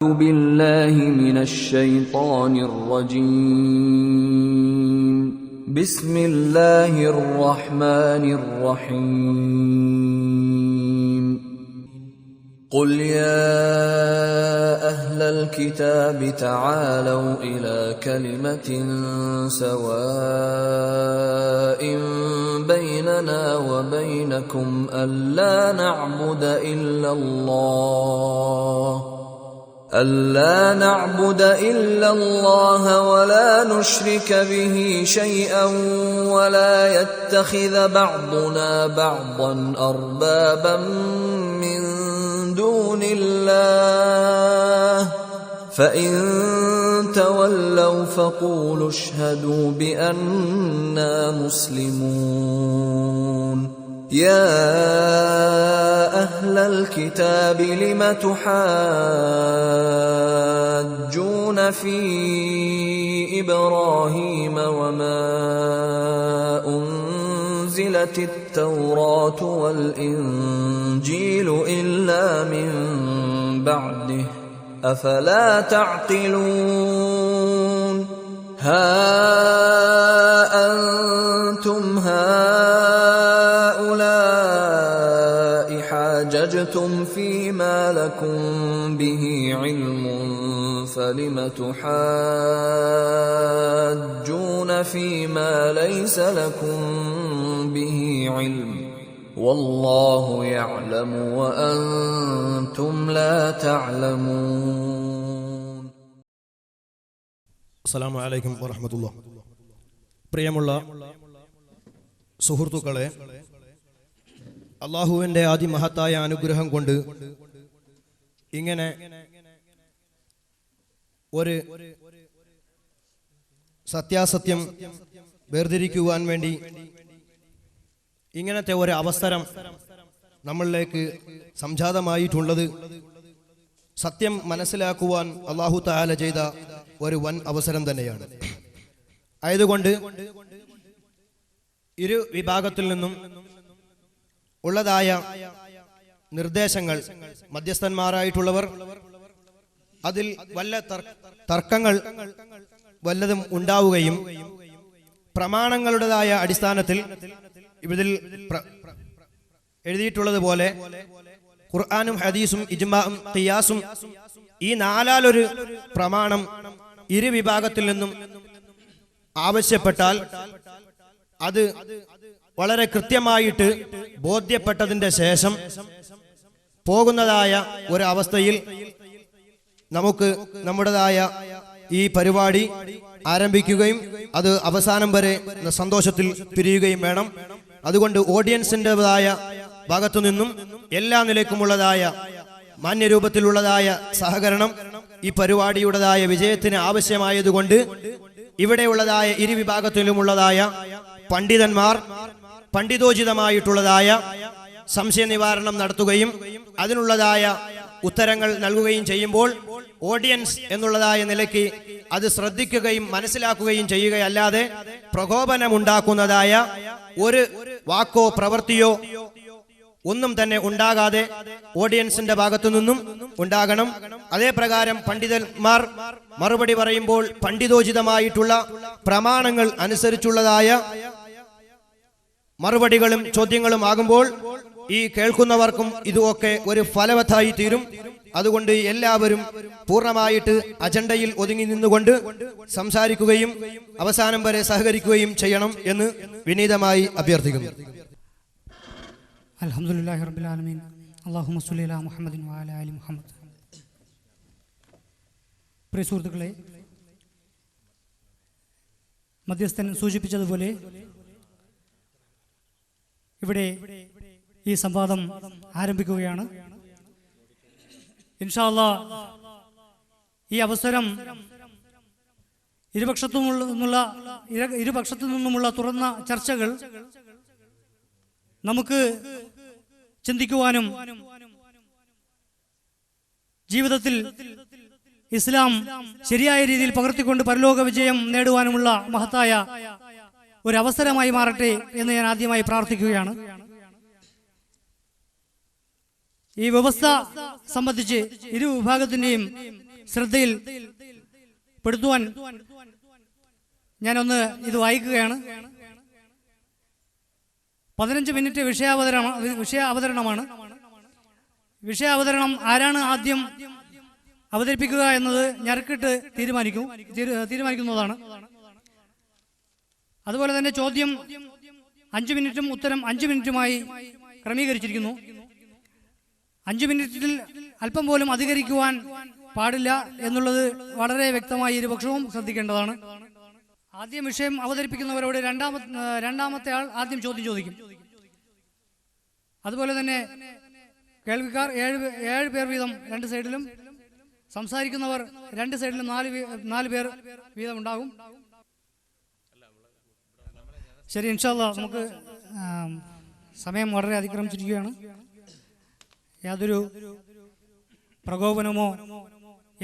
بالله من الشيطان الرجيم بسم الله الرحمن الرحيم قل يا أهل الكتاب تعالوا إلى كلمة سواء بيننا وبينكم ألا نعبد إلا الله ولا نشرك به شيئا ولا يتخذ بعضنا بعضا أربابا من دون الله فإن تولوا فقولوا اشهدوا بأننا مسلمون يا أهل الكتاب لم تحاجون في إبراهيم وما أنزلت التوراة والإنجيل إلا من بعده أفلا تعقلون ها أنتم حاججتم فيما لكم به علم فلم تحاجون فيما ليس لكم به علم والله يعلم وأنتم لا تعلمون. അസ്സലാമു അലൈക്കും വറഹ്മത്തുള്ളാഹി. പ്രിയമുള്ള സുഹൃത്തുക്കളെ, അള്ളാഹുവിൻ്റെ അതിമഹത്തായ അനുഗ്രഹം കൊണ്ട് ഇങ്ങനെ ഒരു സത്യാസത്യം വേർതിരിക്കുവാൻ വേണ്ടി ഇങ്ങനത്തെ ഒരു അവസരം നമ്മളിലേക്ക് സംജാതമായിട്ടുള്ളത് സത്യം മനസ്സിലാക്കുവാൻ അള്ളാഹു തആല ചെയ്ത ഒരു വൻ അവസരം തന്നെയാണ്. ആയതുകൊണ്ട് ഇരു വിഭാഗത്തിൽ നിന്നും ഉള്ളതായ നിർദ്ദേശങ്ങൾ, മധ്യസ്ഥന്മാരായിട്ടുള്ളവർ അതിൽ വല്ല തർക്കങ്ങൾ വല്ലതും ഉണ്ടാവുകയും പ്രമാണങ്ങളുടേതായ അടിസ്ഥാനത്തിൽ ഇതിൽ എഴുതിയിട്ടുള്ളതുപോലെ ഖുർആനും ഹദീസും ഇജ്മാഉം ഖിയാസും ഈ നാലാലൊരു പ്രമാണം ഇരു വിഭാഗത്തിൽ നിന്നും ആവശ്യപ്പെട്ടാൽ അത് വളരെ കൃത്യമായിട്ട് ബോധ്യപ്പെട്ടതിന്റെ ശേഷം പോകുന്നതായ ഒരു അവസ്ഥയിൽ നമുക്ക് നമ്മുടേതായ ഈ പരിപാടി ആരംഭിക്കുകയും അത് അവസാനം വരെ സന്തോഷത്തിൽ പിരിയുകയും വേണം. അതുകൊണ്ട് ഓഡിയൻസിൻ്റെതായ ഭാഗത്തു നിന്നും എല്ലാ നിലയ്ക്കുമുള്ളതായ മാന്യരൂപത്തിലുള്ളതായ സഹകരണം ഈ പരിപാടിയുടേതായ വിജയത്തിന് ആവശ്യമായതുകൊണ്ട് ഇവിടെയുള്ളതായ ഇരു വിഭാഗത്തിലുമുള്ളതായ പണ്ഡിതന്മാർ പണ്ഡിതോചിതമായിട്ടുള്ളതായ സംശയ നിവാരണം നടത്തുകയും അതിനുള്ളതായ ഉത്തരങ്ങൾ നൽകുകയും ചെയ്യുമ്പോൾ ഓഡിയൻസ് എന്നുള്ളതായ നിലയ്ക്ക് അത് ശ്രദ്ധിക്കുകയും മനസ്സിലാക്കുകയും ചെയ്യുകയല്ലാതെ പ്രകോപനമുണ്ടാക്കുന്നതായ ഒരു വാക്കോ പ്രവൃത്തിയോ ഒന്നും തന്നെ ഉണ്ടാകാതെ ഓഡിയൻസിന്റെ ഭാഗത്തു നിന്നും ഉണ്ടാകണം. അതേ പ്രകാരം പണ്ഡിതന്മാർ മറുപടി പറയുമ്പോൾ പണ്ഡിതോചിതമായിട്ടുള്ള പ്രമാണങ്ങൾ അനുസരിച്ചുള്ളതായ മറുപടികളും ചോദ്യങ്ങളും ആകുമ്പോൾ ഈ കേൾക്കുന്നവർക്കും ഇതുമൊക്കെ ഒരു ഫലവത്തായി തീരും. അതുകൊണ്ട് എല്ലാവരും പൂർണ്ണമായിട്ട് അജണ്ടയിൽ ഒതുങ്ങി നിന്നുകൊണ്ട് സംസാരിക്കുകയും അവസാനം വരെ സഹകരിക്കുകയും ചെയ്യണം എന്ന് വിനീതമായി അഭ്യർത്ഥിക്കുന്നു. അൽഹംദുലില്ലാഹി റബ്ബിൽ ആലമീൻ. അല്ലാഹുമ്മ സ്വല്ലി അലാ മുഹമ്മദിൻ വഅലാ ആലി മുഹമ്മദ്. പ്രിയ സുഹൃത്തുക്കളെ, മധ്യസ്ഥൻ സൂചിപ്പിച്ചതുപോലെ ഇവിടെ ഈ സംവാദം ആരംഭിക്കുകയാണ്. ഇൻഷാ അല്ലാഹ് ഈ അവസരം ഇരുപക്ഷത്തു നിന്നുമുള്ള തുറന്ന ചർച്ചകൾ നമുക്ക് ചിന്തിക്കുവാനും ജീവിതത്തിൽ ഇസ്ലാം ശരിയായ രീതിയിൽ പകർത്തിക്കൊണ്ട് പരലോക വിജയം നേടുവാനുമുള്ള മഹത്തായ ഒരു അവസരമായി മാറട്ടെ എന്ന് ഞാൻ ആദ്യമായി പ്രാർത്ഥിക്കുകയാണ്. ഈ വ്യവസ്ഥ സംബന്ധിച്ച് ഇരു വിഭാഗത്തിന്റെയും ശ്രദ്ധയിൽ പെടുത്തുവാൻ ഞാനൊന്ന് ഇത് വായിക്കുകയാണ്. 15 മിനിറ്റ് വിഷയാവതരണമാണ്. വിഷയാവതരണം ആരാണ് ആദ്യം അവതരിപ്പിക്കുക എന്നത് ഞരക്കിട്ട് തീരുമാനിക്കുന്നതാണ്. അതുപോലെ തന്നെ ചോദ്യം 5 മിനിറ്റും ഉത്തരം 5 മിനിറ്റുമായി ക്രമീകരിച്ചിരിക്കുന്നു. 5 മിനിറ്റിൽ അല്പം പോലും അധികരിക്കുവാൻ പാടില്ല എന്നുള്ളത് വളരെ വ്യക്തമായി ഇരുപക്ഷവും ശ്രദ്ധിക്കേണ്ടതാണ്. ആദ്യം വിഷയം അവതരിപ്പിക്കുന്നവരോട് രണ്ടാമത്തെ ആൾ ആദ്യം ചോദ്യം ചോദിക്കും. അതുപോലെ തന്നെ കേൾവിക്കാർ 7 പേർ വീതം 2 സൈഡിലും, സംസാരിക്കുന്നവർ 2 സൈഡിലും 4 പേർ വീതം ഉണ്ടാകും. ശരി, ഇൻഷാ അല്ലാഹ് നമുക്ക് സമയം വളരെ അതിക്രമിച്ചിരിക്കുകയാണ്. യാതൊരു പ്രകോപനമോ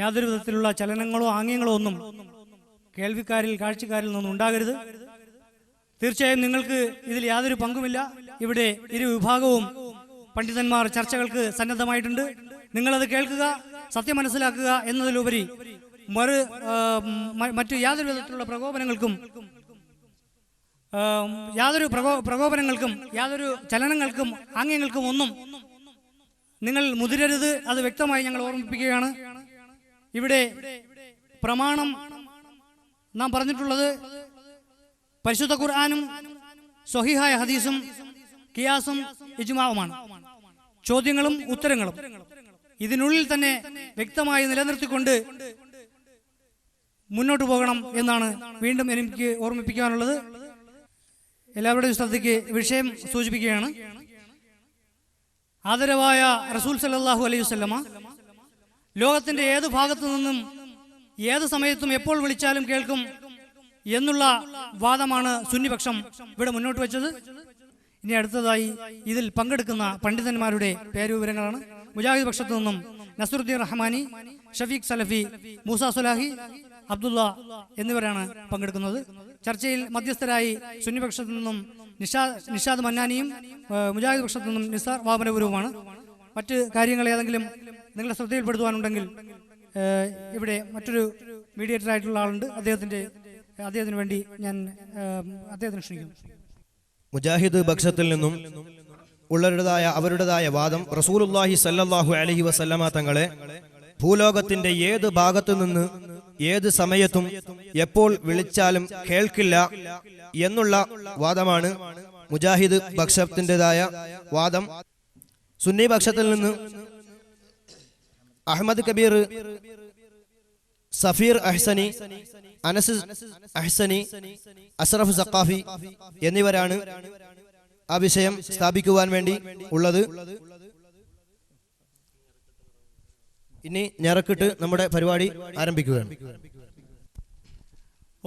യാതൊരു വിധത്തിലുള്ള ചലനങ്ങളോ ആംഗ്യങ്ങളോ ഒന്നും കാഴ്ചക്കാരിൽ നിന്നും ഉണ്ടാകരുത്. തീർച്ചയായും നിങ്ങൾക്ക് ഇതിൽ യാതൊരു പങ്കുമില്ല. ഇവിടെ ഇരു വിഭാഗവും പണ്ഡിതന്മാർ ചർച്ചകൾക്ക് സന്നദ്ധമായിട്ടുണ്ട്. നിങ്ങളത് കേൾക്കുക, സത്യം മനസ്സിലാക്കുക എന്നതിലുപരി മറ്റു യാതൊരു വിധത്തിലുള്ള പ്രകോപനങ്ങൾക്കും യാതൊരു ചലനങ്ങൾക്കും ആംഗ്യങ്ങൾക്കും ഒന്നും നിങ്ങൾ മുതിരരുത്. അത് വ്യക്തമായി ഞങ്ങൾ ഓർമ്മിപ്പിക്കുകയാണ്. ഇവിടെ പ്രമാണം നാം പറഞ്ഞിട്ടുള്ളത് പരിശുദ്ധ ഖുർആനും സ്വഹീഹായ ഹദീസും ഖിയാസും ഇജ്മാഉമാണ്. ചോദ്യങ്ങളും ഉത്തരങ്ങളും ഇതിനുള്ളിൽ തന്നെ വ്യക്തമായി നിലനിർത്തിക്കൊണ്ട് മുന്നോട്ട് പോകണം എന്നാണ് വീണ്ടും എനിക്ക് ഓർമ്മിപ്പിക്കാനുള്ളത്. എല്ലാവരുടെയും ശ്രദ്ധയ്ക്ക് വിഷയം സൂചിപ്പിക്കുകയാണ്. ആദരവായ റസൂൽ സല്ലല്ലാഹു അലൈഹി വസല്ലമ ലോകത്തിന്റെ ഏത് ഭാഗത്തു നിന്നും ഏത് സമയത്തും എപ്പോൾ വിളിച്ചാലും കേൾക്കും എന്നുള്ള വാദമാണ് സുന്നിപക്ഷം ഇവിടെ മുന്നോട്ട് വെച്ചത്. ഇനി അടുത്തതായി ഇതിൽ പങ്കെടുക്കുന്ന പണ്ഡിതന്മാരുടെ പേരുവിവരങ്ങളാണ്. മുജാഹിദ് പക്ഷത്തു നിന്നും നസറുദ്ദീൻ റഹ്മാനി, ഷഫീഖ് സലഫി, മൂസ സുലാഹി, അബ്ദുള്ള എന്നിവരാണ് പങ്കെടുക്കുന്നത്. ചർച്ചയിൽ മധ്യസ്ഥരായി സുന്നിപക്ഷത്തു നിന്നും നിഷാദ് മന്നാനിയും മുജാഹിദ് പക്ഷത്തു നിന്നും നിസാർ വാമനപുരവുമാണ്. മറ്റ് കാര്യങ്ങൾ ഏതെങ്കിലും നിങ്ങളുടെ ശ്രദ്ധയിൽപ്പെടുത്തുവാനുണ്ടെങ്കിൽ ഇവിടെ മറ്റൊരു മീഡിയേറ്റർ ആയിട്ടുള്ള ആളുണ്ട്. അദ്ദേഹത്തിന് വേണ്ടി ഞാൻ അദ്ദേഹത്തിന് ക്ഷണിക്കുന്നു. മുജാഹിദ് പക്ഷത്തിൽ നിന്നും അവരുടേതായ വാദം റസൂലുള്ളാഹി സല്ലല്ലാഹു അലൈഹി വസല്ലമ തങ്ങളെ ഭൂലോകത്തിന്റെ ഏത് ഭാഗത്തു നിന്ന് ഏത് സമയത്തും എപ്പോൾ വിളിച്ചാലും കേൾക്കില്ല എന്നുള്ള വാദമാണ് മുജാഹിദ് പക്ഷത്തിൻ്റെതായ വാദം. സുന്നി പക്ഷത്തിൽ നിന്ന് അഹമ്മദ് കബീർ, സഫീർ അഹ്സനി, അനസ് അഹ്സനി, അസ്റഫ് സഖാഫി എന്നിവരാണ് ആ വിഷയം സ്ഥാപിക്കുവാൻ വേണ്ടി ഉള്ളത്. ഇനി ഞരക്കിട്ട് നമ്മുടെ പരിപാടി ആരംഭിക്കുകയാണ്.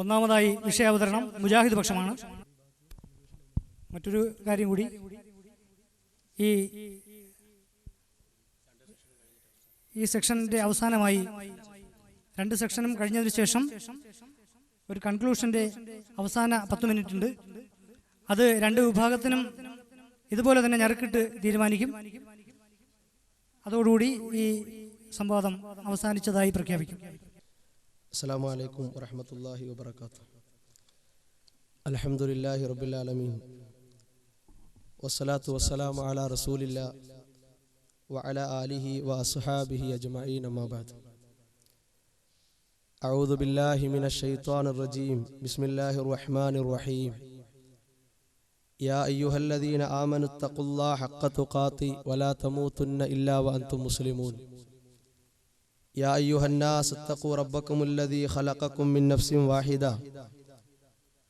ഒന്നാമതായി വിഷയാവതരണം മുജാഹിദ് പക്ഷമാണ്. മറ്റൊരു കാര്യം കൂടി, ഈ സെക്ഷന്റെ അവസാനമായി 2 സെക്ഷനും കഴിഞ്ഞതിന് ശേഷം ഒരു കൺക്ലൂഷന്റെ അവസാന 10 മിനിറ്റ് ഉണ്ട്. അത് 2 വിഭാഗത്തിനും ഇതുപോലെ തന്നെ ഞരക്കിട്ട് തീരുമാനിക്കും. അതോടുകൂടി ഈ സംവാദം അവസാനിച്ചതായി പ്രഖ്യാപിക്കും. അസ്സലാമു അലൈക്കും വറഹ്മത്തുള്ളാഹി വബറകാതുഹു. അൽഹംദുലില്ലാഹി റബ്ബിൽ ആലമീൻ വസ്സലാത്തു വസ്സലാമു അലാ റസൂലില്ലാഹി വഅലാ ആലിഹി വഅസ്ഹാബിഹി അജ്മഈൻ. അമ്മാ ബഅദ്. അഊദു ബില്ലാഹി മിനശ് ശൈത്വാനിർ റജീം. ബിസ്മില്ലാഹിർ റഹ്മാനിർ റഹീം. യാ അയ്യുഹല്ലദീന ആമനുത്തഖുല്ലാഹ ഹഖ്ക തുഖാതി വലാ തമൂതുന്ന ഇല്ലാ വഅൻതും മുസ്ലിമൂൻ. يا أيها الناس اتقوا ربكم الذي خلقكم من نفس واحدة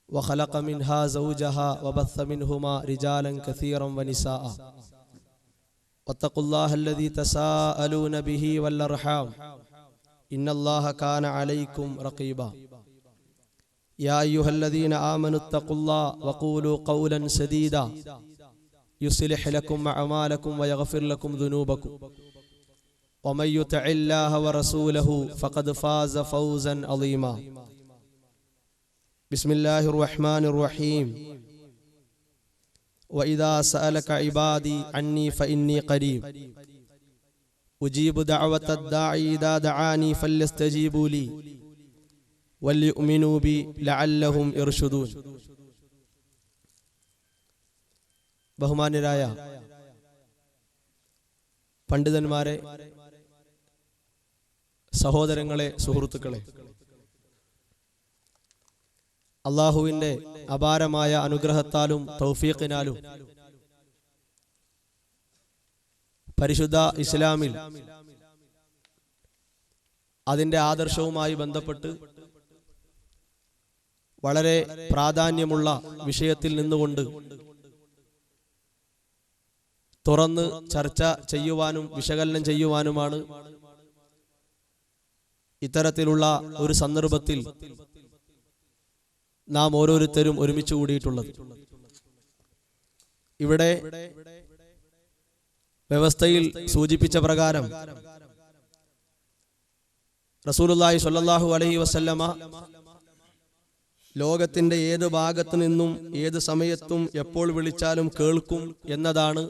وخلق منها زوجها وبث منهما رجالا كثيرا ونساء واتقوا الله الذي تساءلون به والأرحام إن الله كان عليكم رقيبا. يا أيها الذين آمنوا اتقوا الله وقولوا قولا سديدا يصلح لكم أعمالكم ويغفر لكم ذنوبكم ومن يطع الله ورسوله فقد فاز فوزا عظيما. بسم الله الرحمن الرحيم. وإذا سألك عبادي عني فإني قريب ഉജീബു ദഅവത ദാഇ ഇദാ ദഅാനി ഫല്യസ്തജീബു ലി വൽയുഅ്മിനൂ ബി ലഅല്ലഹും യർഷുദൂൻ. ബഹുമാന്യരായ പണ്ഡിതന്മാരെ, സഹോദരങ്ങളെ, സുഹൃത്തുക്കളെ, അള്ളാഹുവിൻ്റെ അപാരമായ അനുഗ്രഹത്താലും തൗഫീഖിനാലും പരിശുദ്ധ ഇസ്ലാമിൽ അതിൻ്റെ ആദർശവുമായി ബന്ധപ്പെട്ട് വളരെ പ്രാധാന്യമുള്ള വിഷയത്തിൽ നിന്നുകൊണ്ട് തുറന്ന് ചർച്ച ചെയ്യുവാനും വിശകലനം ചെയ്യുവാനുമാണ് ഇത്തരത്തിലുള്ള ഒരു സന്ദർഭത്തിൽ നാം ഓരോരുത്തരും ഒരുമിച്ച് കൂടിയിട്ടുള്ളത്. ഇവിടെ വ്യവസ്ഥയിൽ സൂചിപ്പിച്ച പ്രകാരം റസൂലുള്ളാഹി സ്വല്ലല്ലാഹു അലൈഹി വസല്ലമ ലോകത്തിന്റെ ഏത് ഭാഗത്തു നിന്നും ഏത് സമയത്തും എപ്പോൾ വിളിച്ചാലും കേൾക്കും എന്നതാണ്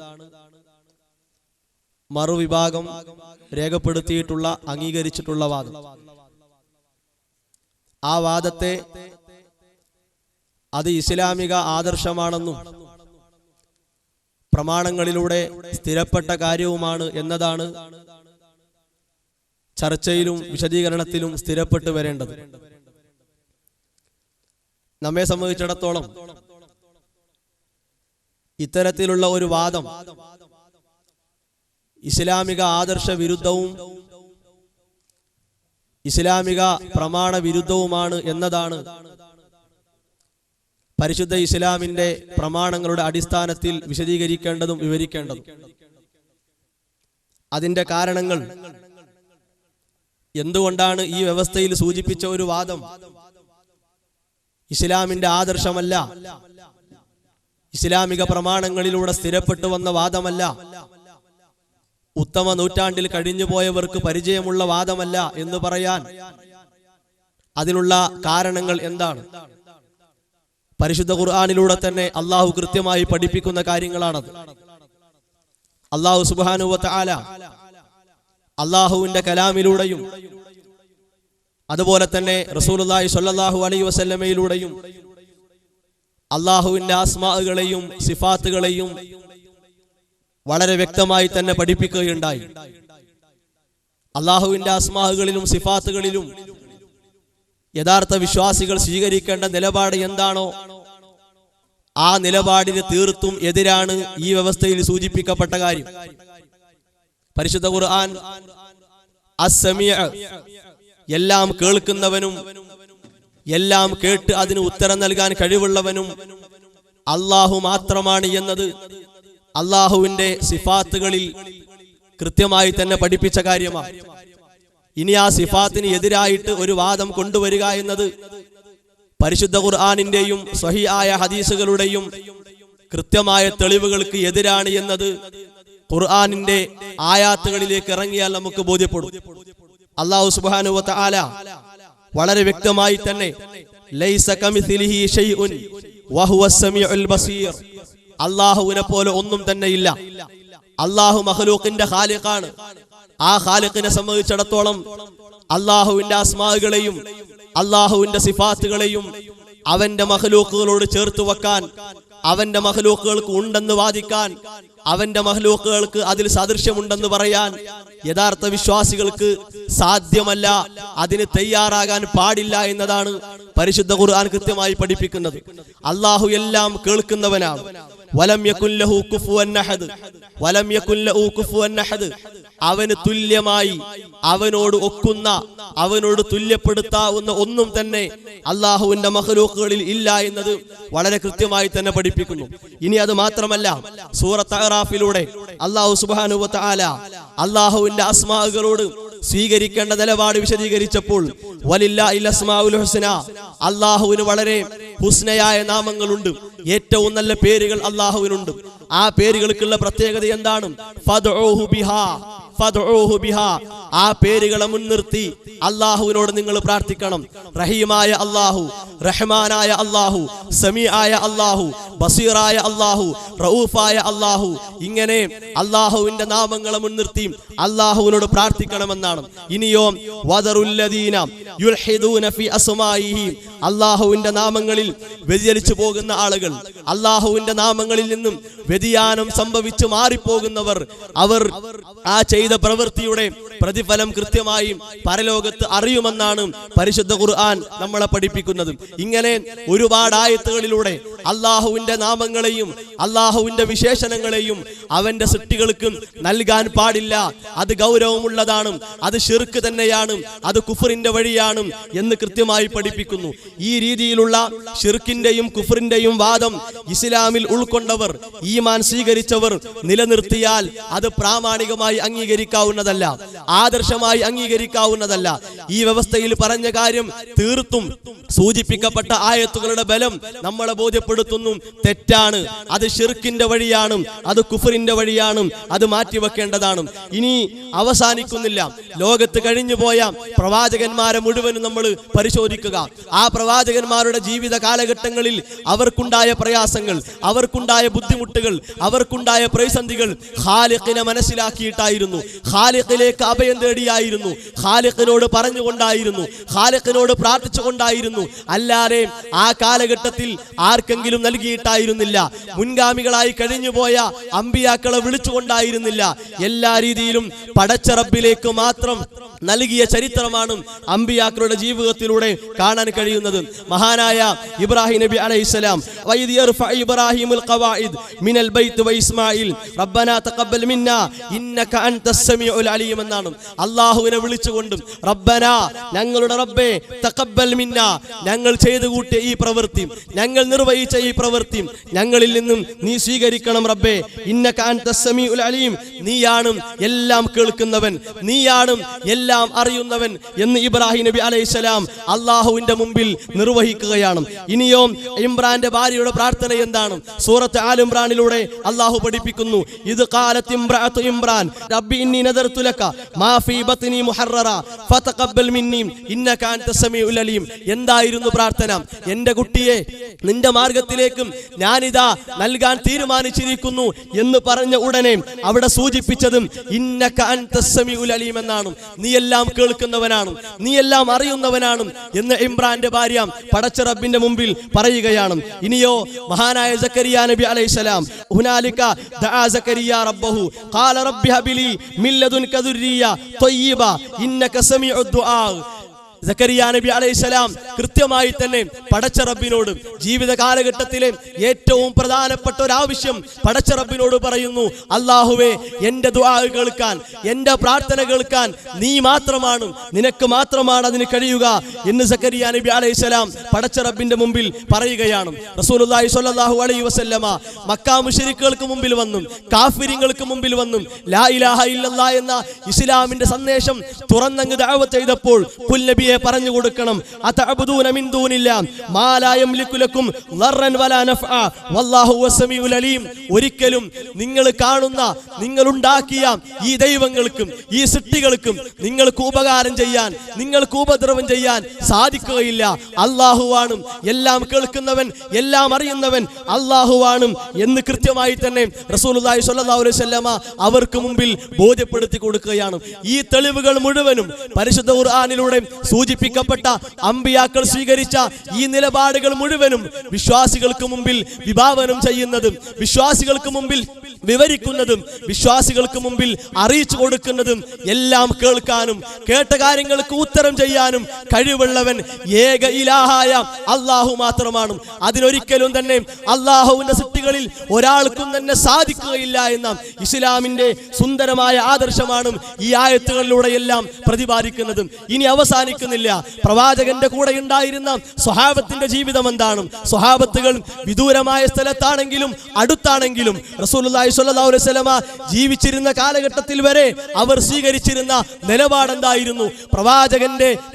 മറുവിഭാഗം രേഖപ്പെടുത്തിയിട്ടുള്ള അംഗീകരിച്ചിട്ടുള്ള വാദം. ആ വാദത്തെ അത് ഇസ്ലാമിക ആദർശമാണെന്നും പ്രമാണങ്ങളിലൂടെ സ്ഥിരപ്പെട്ട കാര്യവുമാണ് എന്നതാണ് ചർച്ചയിലും വിശദീകരണത്തിലും സ്ഥിരപ്പെട്ടു വരേണ്ടത്. നമ്മെ സംബന്ധിച്ചിടത്തോളം ഇത്തരത്തിലുള്ള ഒരു വാദം ഇസ്ലാമിക ആദർശ വിരുദ്ധവും ഇസ്ലാമിക പ്രമാണ വിരുദ്ധവുമാണ് എന്നതാണ് പരിശുദ്ധ ഇസ്ലാമിന്റെ പ്രമാണങ്ങളുടെ അടിസ്ഥാനത്തിൽ വിശദീകരിക്കേണ്ടതും വിവരിക്കേണ്ടതും. അതിന്റെ കാരണങ്ങൾ എന്തുകൊണ്ടാണ് ഈ വ്യവസ്ഥയിൽ സൂചിപ്പിച്ച ഒരു വാദം ഇസ്ലാമിന്റെ ആദർശമല്ല, ഇസ്ലാമിക പ്രമാണങ്ങളിലൂടെ സ്ഥിരപ്പെട്ടു വന്ന വാദമല്ല, ഉത്തമ നൂറ്റാണ്ടിൽ കഴിഞ്ഞുപോയവർക്ക് പരിചയമുള്ള വാദമല്ല എന്ന് പറയാൻ അതിനുള്ള കാരണങ്ങൾ എന്താണ്? പരിശുദ്ധ ഖുർആനിലൂടെ തന്നെ അള്ളാഹു കൃത്യമായി പഠിപ്പിക്കുന്ന കാര്യങ്ങളാണത്. അള്ളാഹു സുബ്ഹാനഹു വ തആല അള്ളാഹുവിന്റെ കലാമിലൂടെയും അതുപോലെ തന്നെ റസൂലുള്ളാഹി സ്വല്ലല്ലാഹു അലൈഹി വസല്ലമയിലൂടെയും അള്ളാഹുവിന്റെ അസ്മാഅകളെയും സിഫാത്തുകളെയും വളരെ വ്യക്തമായി തന്നെ പഠിപ്പിക്കുകയുണ്ടായി. അള്ളാഹുവിന്റെ അസ്മാഅകളിലും സിഫാത്തുകളിലും യഥാർത്ഥ വിശ്വാസികൾ സ്വീകരിക്കേണ്ട നിലപാട് എന്താണോ ആ നിലപാടിന് തീർത്തും എതിരാണ് ഈ വ്യവസ്ഥയിൽ സൂചിപ്പിക്കപ്പെട്ട കാര്യം. പരിശുദ്ധ ഖുർആൻ അസ്സമീഅ, എല്ലാം കേൾക്കുന്നവനും എല്ലാം കേട്ട് അതിന് ഉത്തരം നൽകാൻ കഴിവുള്ളവനും അള്ളാഹു മാത്രമാണ് എന്നത് അള്ളാഹുവിന്റെ സിഫാത്തുകളിൽ കൃത്യമായി തന്നെ പഠിപ്പിച്ച കാര്യമാണ്. ഇനി ആ സിഫാത്തിന് എതിരായിട്ട് ഒരു വാദം കൊണ്ടുവരിക എന്നത് പരിശുദ്ധ ഖുർആനിന്റെയും സ്വഹീഹായ ഹദീസുകളുടെയും കൃത്യമായ തെളിവുകൾക്ക് എതിരാണ് എന്നത് ഖുർആനിന്റെ ആയാത്തുകളിലേക്ക് ഇറങ്ങിയാൽ നമുക്ക് ബോധ്യപ്പെടും. അല്ലാഹു സുബ്ഹാനഹു വ തആല വളരെ വ്യക്തമായി തന്നെ ലൈസ കമിസ്ലിഹി ശൈഉൻ വഹുവസ് സമീഉൽ ബസീർ, അല്ലാഹുവിനെ പോലെ ഒന്നും തന്നെ ഇല്ല. അല്ലാഹു മഖ്ലൂഖിന്റെ ഖാലിഖാണ്. ആ ഖാലിഖിനെ സംബന്ധിച്ചിടത്തോളം അല്ലാഹുവിന്റെ അസ്മാഅകളെയും അല്ലാഹുവിന്റെ സിഫാത്തുകളെയും അവന്റെ മഖ്ലൂഖുകളോട് ചേർത്ത് വെക്കാൻ, അവന്റെ മഖ്ലൂഖുകൾക്ക് ഉണ്ടെന്ന് വാദിക്കാൻ, അവന്റെ മഖ്ലൂഖുകൾക്ക് അതിൽ സാദൃശ്യമുണ്ടെന്ന് പറയാൻ യഥാർത്ഥ വിശ്വാസികൾക്ക് സാധ്യമല്ല, അതിന് തയ്യാറാകാൻ പാടില്ല എന്നതാണ് പരിശുദ്ധ ഖുർആൻ കൃത്യമായി പഠിപ്പിക്കുന്നത്. അല്ലാഹു എല്ലാം കേൾക്കുന്നവനാണ്. വലം യകുൻ ലഹു കുഫുവൻ അഹദ്, വലം യകുൻ ലഹു കുഫുവൻ അഹദ്, അവന് തുല്യമായി അവനോട് ഒക്കുന്ന അവനോട് തുല്യപ്പെടുത്താവുന്ന ഒന്നും തന്നെ അള്ളാഹുവിന്റെ മഖ്ലൂഖുകളിൽ ഇല്ല എന്നത് വളരെ കൃത്യമായി തന്നെ പഠിപ്പിക്കുന്നു. ഇനി അത് മാത്രമല്ല, സൂറത്ത് അഅറാഫിലൂടെ അല്ലാഹു സുബ്ഹാനഹു വ തആല അള്ളാഹുവിന്റെ അസ്മാഅകളോട് സ്വീകരിക്കേണ്ട നിലപാട് വിശദീകരിച്ചപ്പോൾ വലില്ലാഹിൽ അസ്മാഉൽ ഹുസ്ന, അള്ളാഹുവിന് വളരെ ഹുസ്നയായ നാമങ്ങളുണ്ട്, ഏറ്റവും നല്ല പേരുകൾ അള്ളാഹുവിനുണ്ട്. ആ പേരുകൾക്കുള്ള പ്രത്യേകത എന്താണ്? ഫദ്ഉഹു ബിഹാ, ഫദ്ഉഹു ബിഹാ. ആ പേരുകളെ മുൻനിർത്തി അള്ളാഹുവിനോട് നിങ്ങൾ പ്രാർത്ഥിക്കണം. റഹീമായ അള്ളാഹു, റഹ്മാനായ അള്ളാഹു, സമീആയ അള്ളാഹു, ബസീറായ അള്ളാഹു, റഊഫായ അള്ളാഹു. ഇങ്ങനെ അള്ളാഹുവിന്റെ നാമങ്ങളെ മുൻനിർത്തി അള്ളാഹുവിനോട് പ്രാർത്ഥിക്കണമെന്നാണ്. ഇനിയോ വദറുല്ലദീന യുൽഹിദൂന ഫി അസ്മാഇഹി, അള്ളാഹുവിന്റെ നാമങ്ങളിൽ വ്യതിചലിച്ചു പോകുന്ന ആളുകൾ, അള്ളാഹുവിന്റെ നാമങ്ങളിൽ നിന്നും വ്യതിയാനം സംഭവിച്ചു മാറിപ്പോകുന്നവർ, അവർ ആ ചെയ്ത പ്രവൃത്തിയുടെ പ്രതിഫലം കൃത്യമായും പരലോകത്ത് അറിയുമെന്നാണ് പരിശുദ്ധ ഖുർആൻ നമ്മളെ പഠിപ്പിക്കുന്നത്. ഇങ്ങനെ ഒരുപാട് ആയത്തുകളിലൂടെ അള്ളാഹുവിന്റെ നാമങ്ങളെയും അള്ളാഹുവിന്റെ വിശേഷണങ്ങളെയും അവന്റെ സൃഷ്ടികൾക്ക് നൽകാൻ പാടില്ല, അത് ഗൗരവമുള്ളതാണ്, അത് ശിർക്ക് തന്നെയാണ്, അത് കുഫറിന്റെ വഴിയാണ് എന്ന് കൃത്യമായി പഠിപ്പിക്കുന്നു. ഈ രീതിയിലുള്ള ശിർക്കിന്റെയും കുഫറിന്റെയും വാദം ഇസ്ലാമിൽ ഉൾക്കൊണ്ടവർ, ഈമാൻ സ്വീകരിച്ചവർ നിലനിർത്തിയാൽ അത് പ്രാമാണികമായി അംഗീകരിക്കാവുന്നതല്ല, ആദർശമായി അംഗീകരിക്കാവുന്നതല്ല. ഈ വ്യവസ്ഥയിൽ പറഞ്ഞ കാര്യം തീർത്തും സൂചിപ്പിക്കപ്പെട്ട ആയത്തുകളുടെ ബലം നമ്മളെ ബോധ്യപ്പെടുത്തുന്നു, തെറ്റാണ്, അത് ശിർക്കിന്റെ വഴിയാണ്, അത് കുഫറിന്റെ വഴിയാണ്, അത് മാറ്റിവെക്കേണ്ടതാണ്. ഇനി അവസാനിക്കുന്നില്ല. ലോകത്ത് കഴിഞ്ഞുപോയ പ്രവാചകന്മാരെ മുഴുവനും നമ്മൾ പരിശോധിക്കുക. ആ പ്രവാചകന്മാരുടെ ജീവിത കാലഘട്ടങ്ങളിൽ അവർക്കുണ്ടായ പ്രയാസങ്ങൾ, അവർക്കുണ്ടായ ബുദ്ധിമുട്ടുകൾ, അവർക്കുണ്ടായ പ്രതിസന്ധികൾ ഖാലിഖിനെ മനസ്സിലാക്കിയിട്ടായിരുന്നു, ഖാലിഖിലേക്ക് അഭയം തേടിയായിരുന്നു, ഖാലിഖിനോട് പറഞ്ഞുകൊണ്ടായിരുന്നു, ഖാലിഖിനോട് പ്രാർത്ഥിച്ചുകൊണ്ടായിരുന്നു. അല്ലാതെ ആ കാലഘട്ടത്തിൽ ആർക്കെങ്കിലും നൽകിയിട്ടായിരുന്നില്ല. മുൻഗാമികളായി കഴിഞ്ഞുപോയ അമ്പിയാക്കളെ വിളിച്ചുകൊണ്ടായിരുന്നില്ല. എല്ലാ രീതിയിലും പടച്ച റബ്ബിലേക്ക് മാത്രം നൽകിയ ചരിത്രമാണ് അമ്പിയാക്കളുടെ ജീവിതത്തിലൂടെ കാണാൻ കഴിയുന്നത്. മഹാനായ ഇബ്രാഹിം നബി അലൈഹിസ്സലാം, വഇദ് യർഫഉ ഇബ്രാഹിമുൽ ഖവാഇദ് മിനൽ ബൈത്ത് വ ഇസ്മാഈൽ റബ്ബനാ തഖബ്ബൽ മിന്നാ ഇന്നക അൻതസ് സമീഉൽ അലീം എന്നാണ്. അല്ലാഹുവിനെ വിളിച്ചുകൊണ്ടും റബ്ബനാ, ഞങ്ങളുടെ റബ്ബേ, തഖബ്ബൽ മിന്നാ, ഞങ്ങൾ ചെയ്തു കൂട്ടിയ ഈ പ്രവൃത്തി, ഞങ്ങൾ നിർവഹിച്ച ഈ പ്രവൃത്തി ഞങ്ങളിൽ നിന്നും നീ സ്വീകരിക്കണം റബ്ബേ. ഇന്നക അൻതസ് സമീഉൽ അലീം, നീയാണ് എല്ലാം കേൾക്കുന്നവൻ, നീയാണ് എല്ലാം അറിയുന്നവൻ എന്ന് ഇബ്രാഹിം നബി അലൈഹിസ്സലാം അള്ളാഹുവിന്റെ മുമ്പിൽ നിർവഹിക്കുകയാണ്. ഇനിയോ ഇമ്രാന്റെ ഭാര്യയുടെ പ്രാർത്ഥന എന്താണ്? സൂറത്ത് ആൽ ഇമ്രാനിലൂടെ അള്ളാഹു പഠിപ്പിക്കുന്നു, ഇത് ഖാലത്ത് ഇംറഅത്തു ഇമ്രാൻ റബ്ബി ഇന്നി നദർതു ലക മാ ഫീ ബത്നി മുഹററ ഫതഖബ്ബൽ മിന്നി ഇന്നക അൻതസ് സമീഉൽ അലീം. എന്തായിരുന്നു പ്രാർത്ഥന? എന്റെ കുട്ടിയെ നിന്റെ മാർഗത്തിലേക്കും ഞാനിതാ നൽകാൻ തീരുമാനിച്ചിരിക്കുന്നു എന്ന് പറഞ്ഞ ഉടനെ അവിടെ സൂചിപ്പിച്ചതും ഇന്നക അൻതസ് സമീഉൽ അലീം എന്നാണ്. നീ എല്ലാം കേൾക്കുന്നവനാണ്, നീ എല്ലാം അറിയുന്നവനാണ് എന്ന് ഇമ്രാന്റെ ഭാര്യ പടച്ച റബ്ബിന്റെ മുമ്പിൽ പറയുകയാണ്. ഇനിയോ മഹാനായ സക്കരിയ നബി അലൈഹിസ്സലാം, ഹുനാലിക ദഅ സക്കരിയ റബ്ബഹു ഖാല റബ്ബി ഹബിലി മിൻ ലദുൻക ദുർരിയ ത്വയ്യിബ ഇന്നക സമീഉദ് ദുആ. സക്കരിയ നബി അലൈഹിസ്സലാം കൃത്യമായി തന്നെ പടച്ച റബ്ബിനോട് ജീവിത കാലഘട്ടത്തിലെ ഏറ്റവും പ്രധാനപ്പെട്ട ഒരു ആവശ്യം പടച്ച റബ്ബിനോട് പറയുന്നു, അല്ലാഹുവേ, എന്റെ ദുആ കേൾക്കാൻ, എന്റെ പ്രാർത്ഥന കേൾക്കാൻ നീ മാത്രമാണ്, നിനക്ക് മാത്രമാണ് അതിന് കഴിയുക എന്ന് സക്കരിയ നബി അലൈഹിസ്സലാം പടച്ച റബ്ബിന്റെ മുമ്പിൽ പറയുകയാണ്. റസൂലുള്ളാഹി സ്വല്ലല്ലാഹു അലൈഹി വസല്ലമ മക്ക മുശ്രിക്കുകൾക്ക് മുമ്പിൽ വന്നും കാഫിരിങ്ങൾക്ക് മുമ്പിൽ വന്നും ലാ ഇലാഹ ഇല്ലല്ലാഹ് എന്ന ഇസ്ലാമിന്റെ സന്ദേശം തുറന്നങ്ങ് ദഅവത്ത് ചെയ്തപ്പോൾ ഖുൽ നബി പറഞ്ഞു കൊടുക്കണം, അതഅബുദൂന മിൻ ദൂനില്ലാഹ് മാ ലാ യംലികു ലക്കും ദർറൻ വലാ നഫ്അ വല്ലാഹു വസ്സമീഉൽ അലീം. ഒരിക്കലും നിങ്ങൾ കാണുന്ന, നിങ്ങൾ ഉണ്ടാക്കിയ ഈ ദൈവങ്ങൾക്കും ഈ സൃഷ്ടികൾക്കും നിങ്ങൾക്ക് ഉപകാരം ചെയ്യാൻ, നിങ്ങൾക്ക് ഉപദ്രവം ചെയ്യാൻ സാധിക്കുകയില്ല. അല്ലാഹുവാണ് എല്ലാം കേൾക്കുന്നവൻ, എല്ലാം അറിയുന്നവൻ അല്ലാഹുവാണ് എന്ന് കൃത്യമായി തന്നെ റസൂലുള്ളാഹി സ്വല്ലല്ലാഹു അലൈഹി വസല്ലമ അവർക്ക് മുമ്പിൽ ബോധ്യപ്പെടുത്തി കൊടുക്കുകയാണ്. ഈ തെളിവുകൾ മുഴുവനും പരിശുദ്ധ ഖുർആനിലൂടെ സൂചിപ്പിക്കപ്പെട്ട അമ്പിയാക്കൾ സ്വീകരിച്ച ഈ നിലപാടുകൾ മുഴുവനും വിശ്വാസികൾക്ക് മുമ്പിൽ വിഭാവനം ചെയ്യുന്നതും വിശ്വാസികൾക്ക് മുമ്പിൽ വിവരിക്കുന്നതും വിശ്വാസികൾക്ക് മുമ്പിൽ അറിയിച്ചു കൊടുക്കുന്നതും എല്ലാം കേൾക്കാനും കേട്ട കാര്യങ്ങൾക്ക് ഉത്തരം ചെയ്യാനും കഴിവുള്ളവൻ ഏക ഇലാഹായ അല്ലാഹു മാത്രമാണ്. അതിനൊരിക്കലും തന്നെ അല്ലാഹുവിന്റെ സൃഷ്ടികളിൽ ഒരാൾക്കും തന്നെ സാധിക്കുകയില്ല എന്ന ഇസ്ലാമിന്റെ സുന്ദരമായ ആദർശമാണ് ഈ ആയത്തുകളിലൂടെയെല്ലാം പ്രതിപാദിക്കുന്നത്. ഇനി അവസാനിക്കുന്നില്ല. പ്രവാചകന്റെ കൂടെ ഉണ്ടായിരുന്ന സ്വഹാബത്തിന്റെ ജീവിതം എന്താണ്? സ്വഹാബത്തുകൾ വിദൂരമായ സ്ഥലത്താണെങ്കിലും അടുത്താണെങ്കിലും റസൂലുള്ളാഹി സ്വല്ലല്ലാഹു അലൈഹി വസല്ലമ ജീവിച്ചിരുന്ന കാലഘട്ടത്തിൽ വരെ അവർ സ്വീകരിച്ചിരുന്ന നിലപാടെന്തായിരുന്നു?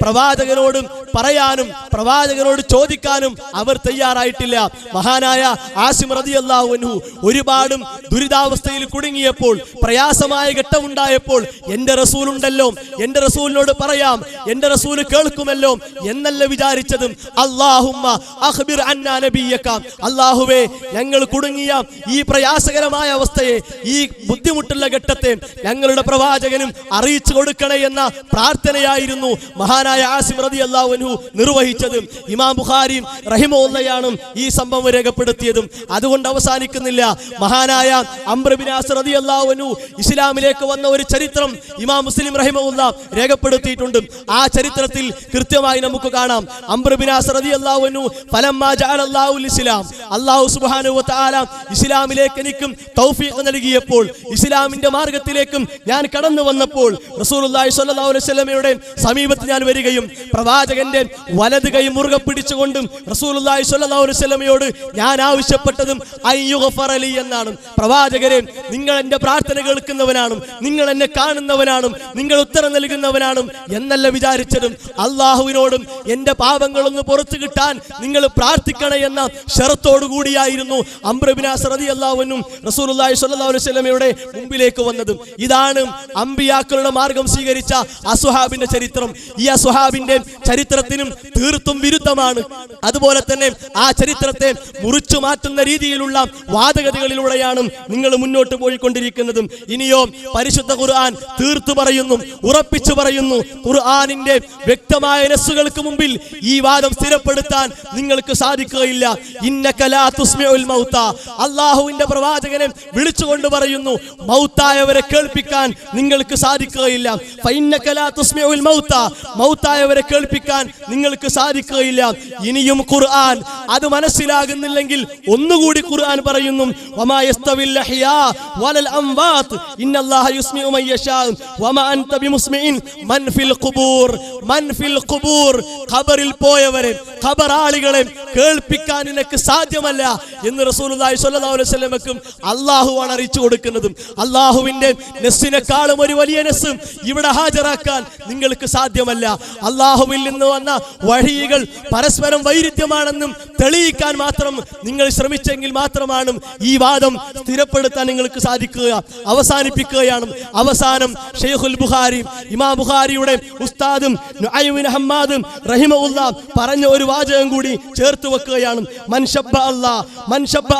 പ്രവാചകനോട് പറയാനും പ്രവാചകനോട് ചോദിക്കാനും അവർ തയ്യാറായിട്ടില്ല. മഹാനായ ആസിം റളിയല്ലാഹു അൻഹു ഒരുപാട് ദുരിതാവസ്ഥയിൽ കുടുങ്ങിയപ്പോൾ, പ്രയാസമായ ഘട്ടമുണ്ടായപ്പോൾ എന്റെ റസൂൽ ഉണ്ടല്ലോ, എന്റെ റസൂലിനോട് പറയാം, എന്റെ റസൂൽ കേൾക്കുമല്ലോ എന്നല്ല വിചാരിച്ചതും. അല്ലാഹുമ്മ അഖ്ബിർ അന്നാ നബിയക, അല്ലാഹുവേ ഞങ്ങൾ കുടുങ്ങിയ ഈ പ്രയാസകരമായ അവസ്ഥയെ, ഈ ബുദ്ധിമുട്ടുള്ള ഘട്ടത്തെ ഞങ്ങളുടെ പ്രവാചകനും അറിയിച്ചു കൊടുക്കണേ എന്ന പ്രാർത്ഥനയായിരുന്നു മഹാനായ ആസിം റളിയല്ലാഹു അൻഹു നിർവഹിച്ചത്. ഇമാം ബുഖാരി റഹിമഹുള്ളയാണ് ഈ സംഭവം രേഖപ്പെടുത്തിയതും. അതുകൊണ്ട് അവസാനിക്കുന്നില്ല. മഹാനായ അംർ ബിൻ ആസ് റളിയല്ലാഹു അൻഹു ഇസ്ലാമിലേക്ക് വന്ന ഒരു ചരിത്രം ഇമാം മുസ്ലിം റഹിമഹുല്ല രേഖപ്പെടുത്തിയിട്ടുണ്ട്. ആ ചരിത്രത്തിൽ കൃത്യമായി നമുക്ക് കാണാം, അംർ ബിൻ ആസ് റളിയല്ലാഹു അൻഹു ഫലമ്മാ ജഅലല്ലാഹുൽ ഇസ്ലാം, അല്ലാഹു സുബ്ഹാനഹു വ തആല ഇസ്ലാമിലേക്ക് എനിക്കും തൗഫീഖ് നൽകിയപ്പോൾ, ഇസ്ലാമിന്റെ മാർഗ്ഗത്തിലേക്കും ഞാൻ കടന്നു വന്നപ്പോൾ റസൂലുള്ളാഹി സ്വല്ലല്ലാഹു അലൈഹി വസല്ലമയുടെ സമീപത്ത് ഞാൻ വരികയും പ്രവാചകന്റെ വലത് കൈ മുറുകെ പിടിച്ചുകൊണ്ട് റസൂലുള്ളാഹി സ്വല്ലല്ലാഹു അലൈഹി വസല്ലമയോട് ഞാൻ ആവശ്യപ്പെട്ടതും അയ്യുഗ്ഫറ ലി എന്നാണ്. പ്രവാചകരെ, നിങ്ങൾ എന്റെ പ്രാർത്ഥന കേൾക്കുന്നവനാണ്, നിങ്ങൾ എന്നെ കാണുന്നവനാണ്, നിങ്ങൾ ഉത്തരം നൽകുന്നവനാണ് എന്നല്ല വിചാരിച്ചതും. അള്ളാഹുവിനോടും എന്റെ പാപങ്ങളൊന്ന് പുറത്തു കിട്ടാൻ നിങ്ങൾ പ്രാർത്ഥിക്കണേ എന്ന ഷറത്തോടു കൂടിയായിരുന്നു അംർ ബിൻ ആസ് റളിയല്ലാഹു അൻഹു റസൂലുള്ളാഹി സ്വല്ലല്ലാഹു അലൈഹി വസല്ലമയുടെ മുമ്പിലേക്ക് വന്നതും. ഇതാണ് അമ്പിയാക്കളുടെ മാർഗം സ്വീകരിച്ച അസ്ഹാബിന്റെ ചരിത്രം. ഈ അസ്ഹാബിന്റെ ചരിത്രത്തിനും തീർത്തും വിരുദ്ധമാണ്. അതുപോലെ തന്നെ ആ ചരിത്രത്തെ മുറിച്ചു മാറ്റുന്ന രീതിയിലുള്ള വാദഗതികളിലൂടെയാണ് നിങ്ങൾ മുന്നോട്ട് പോയിക്കൊണ്ടിരിക്കുന്നതും. ഇനിയോ പരിശുദ്ധ ഖുർആൻ തീർത്തു പറയുന്നു, ഉറപ്പിച്ചു പറയുന്നു, ഖുർആനിന്റെ വ്യക്തമായ നസ്സുകൾക്ക് മുമ്പിൽ ഈ വാദം സ്ഥിരപ്പെടുത്താൻ നിങ്ങൾക്ക് സാധിക്കുകയില്ല. ഇന്നക ലാ തുസ്മിഉൽ മൗത, അല്ലാഹുവിന്റെ പ്രവാചകനെ വിളിച്ചുകൊണ്ട് പറയുന്നു, മൗത്തായവരെ കേൾപ്പിക്കാൻ നിങ്ങൾക്ക് സാധിക്കുകയില്ല. ഫഇന്നക ലാ തുസ്മിഉൽ മൗത, മൗത്തായവരെ കേൾപ്പിക്കാൻ നിങ്ങൾക്ക് സാധിക്കുകയില്ല. ഇനിയും ഖുർആൻ അത് മനസ്സിലാകുന്നില്ലെങ്കിൽ ഒന്നുകൂടി ഖുർആൻ പറയുന്നു, വമാ യസ്തവിൽ ലഹ്യാ വലൽ അംവാത് ഇന്നല്ലാഹ യുസ്മിഉ മൻ യശാ വമാ അൻത ബിമുസ്മിഇൻ മൻ ഫിൽ ഖുബൂർ. മൻ ഫിൽ ഖുബൂർ, ഖബറിൽ പോയവരെ, ഖബറാളികളെ കേൾപ്പിക്കാൻ നിനക്ക് സാധ്യമല്ല എന്ന് റസൂലുള്ളാഹി സ്വല്ലല്ലാഹു അലൈഹി വസല്ലമക്കും അല്ലാഹുവാണ് അറിയിച്ചു കൊടുക്കുന്നത്. അല്ലാഹുവിന്റെ നസ്സിനെക്കാളും ഒരു വലിയ നസ്സ് ഇവിടെ ഹാജരാക്കാൻ നിങ്ങൾക്ക് സാധ്യമല്ല. അല്ലാഹുവിൽ നിന്ന് വന്ന വഹികൾ പരസ്പരം വൈരുദ്ധ്യമാണെന്നും തെളിയിക്കാൻ മാത്രം നിങ്ങൾ ശ്രമിച്ചെങ്കിൽ മാത്രമാണ് ഈ വാദം സ്ഥിരപ്പെടുത്താൻ നിങ്ങൾക്ക് സാധിക്കുക. അവസാനിപ്പിക്കുകയാണ്. അവസാനം ഷെയ്ഖുൽ ബുഖാരി, ഇമാം ബുഖാരിയുടെ ഉസ്താദും നുഅയ്ം ബിൻ ഹമ്മാദും റഹിമഹുല്ലാ പറഞ്ഞ ഒരു വാചകം കൂടി ചേർത്ത് വെക്കുകയാണ്. മൻ ശബ്ബ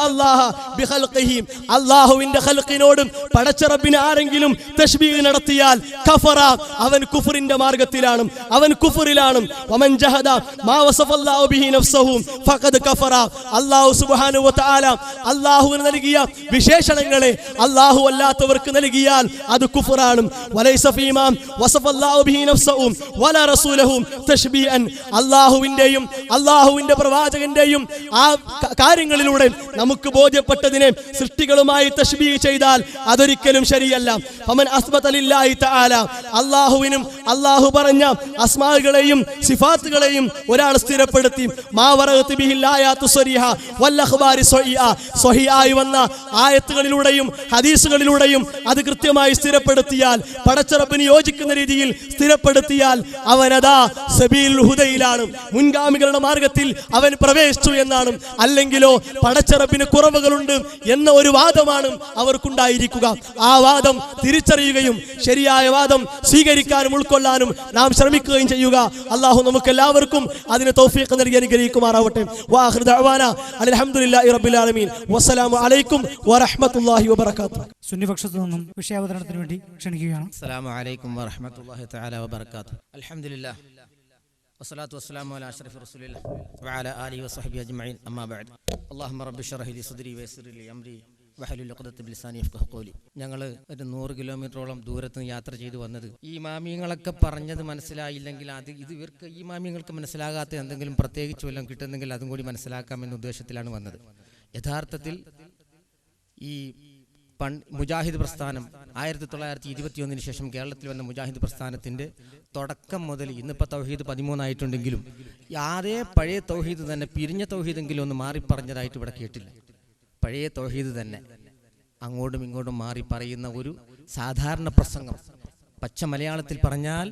അല്ലാഹ ബിഖൽഖിഹി, അല്ലാഹുവിന്റെ ഖൽഖിനോടും പടച്ച റബ്ബിനെ ആരെങ്കിലും തശ്ബീഹ് നടത്തിയാൽ കഫറ, അവൻ കുഫറിന്റെ മാർഗ്ഗത്തിലാണ്, അവൻ കുഫറിലാണ്. വമൻ ജഹദ മാ വസഫല്ലാഹു ബിഹി നഫ്സഹു ഫഖദ് കഫറ, അല്ലാഹു സുബ്ഹാനഹു വ തആല അല്ലാഹുവിന് നൽകിയ വിശേഷണങ്ങളെ അല്ലാഹു അല്ലാത്തവർക്ക് നൽകിയാൽ അത് കുഫറാണ്. വലൈസ ഫീമാ വസഫല്ലാഹു ബിഹി നഫ്സഹു വലാ റസൂലഹു തശ്ബീഅൻ, അല്ലാഹുവിന്റെയും അല്ലാഹുവിന്റെ പ്രവാചകന്റെയും ആ കാര്യങ്ങളിലൂടെ നമുക്ക് ബോധ്യപ്പെട്ടതിനെ സൃഷ്ടികളുമായി തശ്ബീഹ് ചെയ്താൽ അതൊരിക്കലും ശരിയല്ല. ഫമൻ അസ്ബത ലില്ലാഹി തആല, അല്ലാഹുവിനും അല്ലാഹു പറഞ്ഞ അസ്മാകളെയും സിഫാത്തുകളെയും ഒരാൾ സ്ഥിരപ്പെടുത്തി, മാ വറഅത് ബിഹിൽ ആയാതു സ്വരീഹ വൽ അഖ്ബാരി സ്വഹിഹ, സ്വഹിഹായി വന്ന ആയത്തുകളിലൂടെയും ഹദീസുകളിലൂടെയും അത് കൃത്യമായി സ്ഥിരപ്പെടുത്തിയാൽ, പടച്ച റബ്ബിന് യോജിക്കുന്ന രീതിയിൽ സ്ഥിരപ്പെടുത്തിയാൽ അവനതാ സബീലുൽ ഹുദയിലാണ്, മുൻഗാമികളുടെ മാർഗത്തിൽ അവൻ പ്രവേശിച്ചു എന്നാണ്. അല്ലെങ്കിലോ പടച്ച റബ്ബിന് കുറവുകളുണ്ട് എന്ന ഒരു വാദമാണ് അവർക്കുണ്ടായിരിക്കുക. ആ വാദം തിരിച്ചറിയുകയും ശരിയായ വാദം സ്വീകരിക്കാനും ഉൾക്കൊള്ളാനും നാം ശ്രമിക്കുകയും ചെയ്യുക. അല്ലാഹു നമുക്ക് എല്ലാവർക്കും അതിന് തൗഫീഖ് നൽകി അനുഗ്രഹിക്കുമാറാവട്ടെ. വആഖിറു ദഅവാനാ അൽഹംദുലില്ലാഹി റബ്ബിൽ ആലമീൻ. വസ്സലാമു അലൈക്കും വറഹ്മത്തുള്ളാഹി വബറകാതുഹു. സുന്നിപക്ഷത്തു നിന്നും വിഷയാവതരണത്തിന് വേണ്ടി ക്ഷണിക്കുകയാണ്. അസ്സലാമു അലൈക്കും വറഹ്മത്തുള്ളാഹി തആല വബറകാതുഹു. അൽഹംദുലില്ലാഹ് വസ്സലാത്തു വസ്സലാമു അലാ അഷ്റഫി റസൂലില്ലാഹ് വഅലാ ആലിഹി വസഹ്ബിഹി അജ്മഈൻ. അമ്മാ ബഅദ്. അല്ലാഹുമ്മ റബ്ബി ഇശ്റഹ് ലി സദ്രി വയസ്സിർ ലി അംരി വഹലുൽ ഉഖ്ദത ബിൽ ലിസാനി യഫ്ഖഹു ഖൗലി. ഞങ്ങൾ ഒരു 100 കിലോമീറ്ററോളം ദൂരത്ത് നിന്ന് യാത്ര ചെയ്തു വന്നത് ഈ ഇമാമിയങ്ങളൊക്കെ പറഞ്ഞത് മനസ്സിലായില്ലെങ്കിൽ അത് ഇവർക്ക് ഈ ഇമാമിയങ്ങൾക്ക് മനസ്സിലാകാത്ത എന്തെങ്കിലും പ്രത്യേകിച്ച് വല്ലതും കിട്ടുന്നെങ്കിൽ അതും കൂടി മനസ്സിലാക്കാമെന്ന ഉദ്ദേശത്തിലാണ് വന്നത്. യഥാർത്ഥത്തിൽ ഈ മുജാഹിദ് പ്രസ്ഥാനം 1921 ശേഷം കേരളത്തിൽ വന്ന മുജാഹിദ് പ്രസ്ഥാനത്തിൻ്റെ തുടക്കം മുതൽ ഇന്നിപ്പോൾ തൗഹീദ് 13 ആയിട്ടുണ്ടെങ്കിലും അതേ പഴയ തൗഹീദ് തന്നെ പിരിഞ്ഞ തൗഹീദെങ്കിലും ഒന്ന് മാറി പറഞ്ഞതായിട്ട് ഇവിടെ കേട്ടില്ല. പഴയ തൗഹീദ് തന്നെ അങ്ങോട്ടും ഇങ്ങോട്ടും മാറി പറയുന്ന ഒരു സാധാരണ പ്രസംഗം, പച്ച മലയാളത്തിൽ പറഞ്ഞാൽ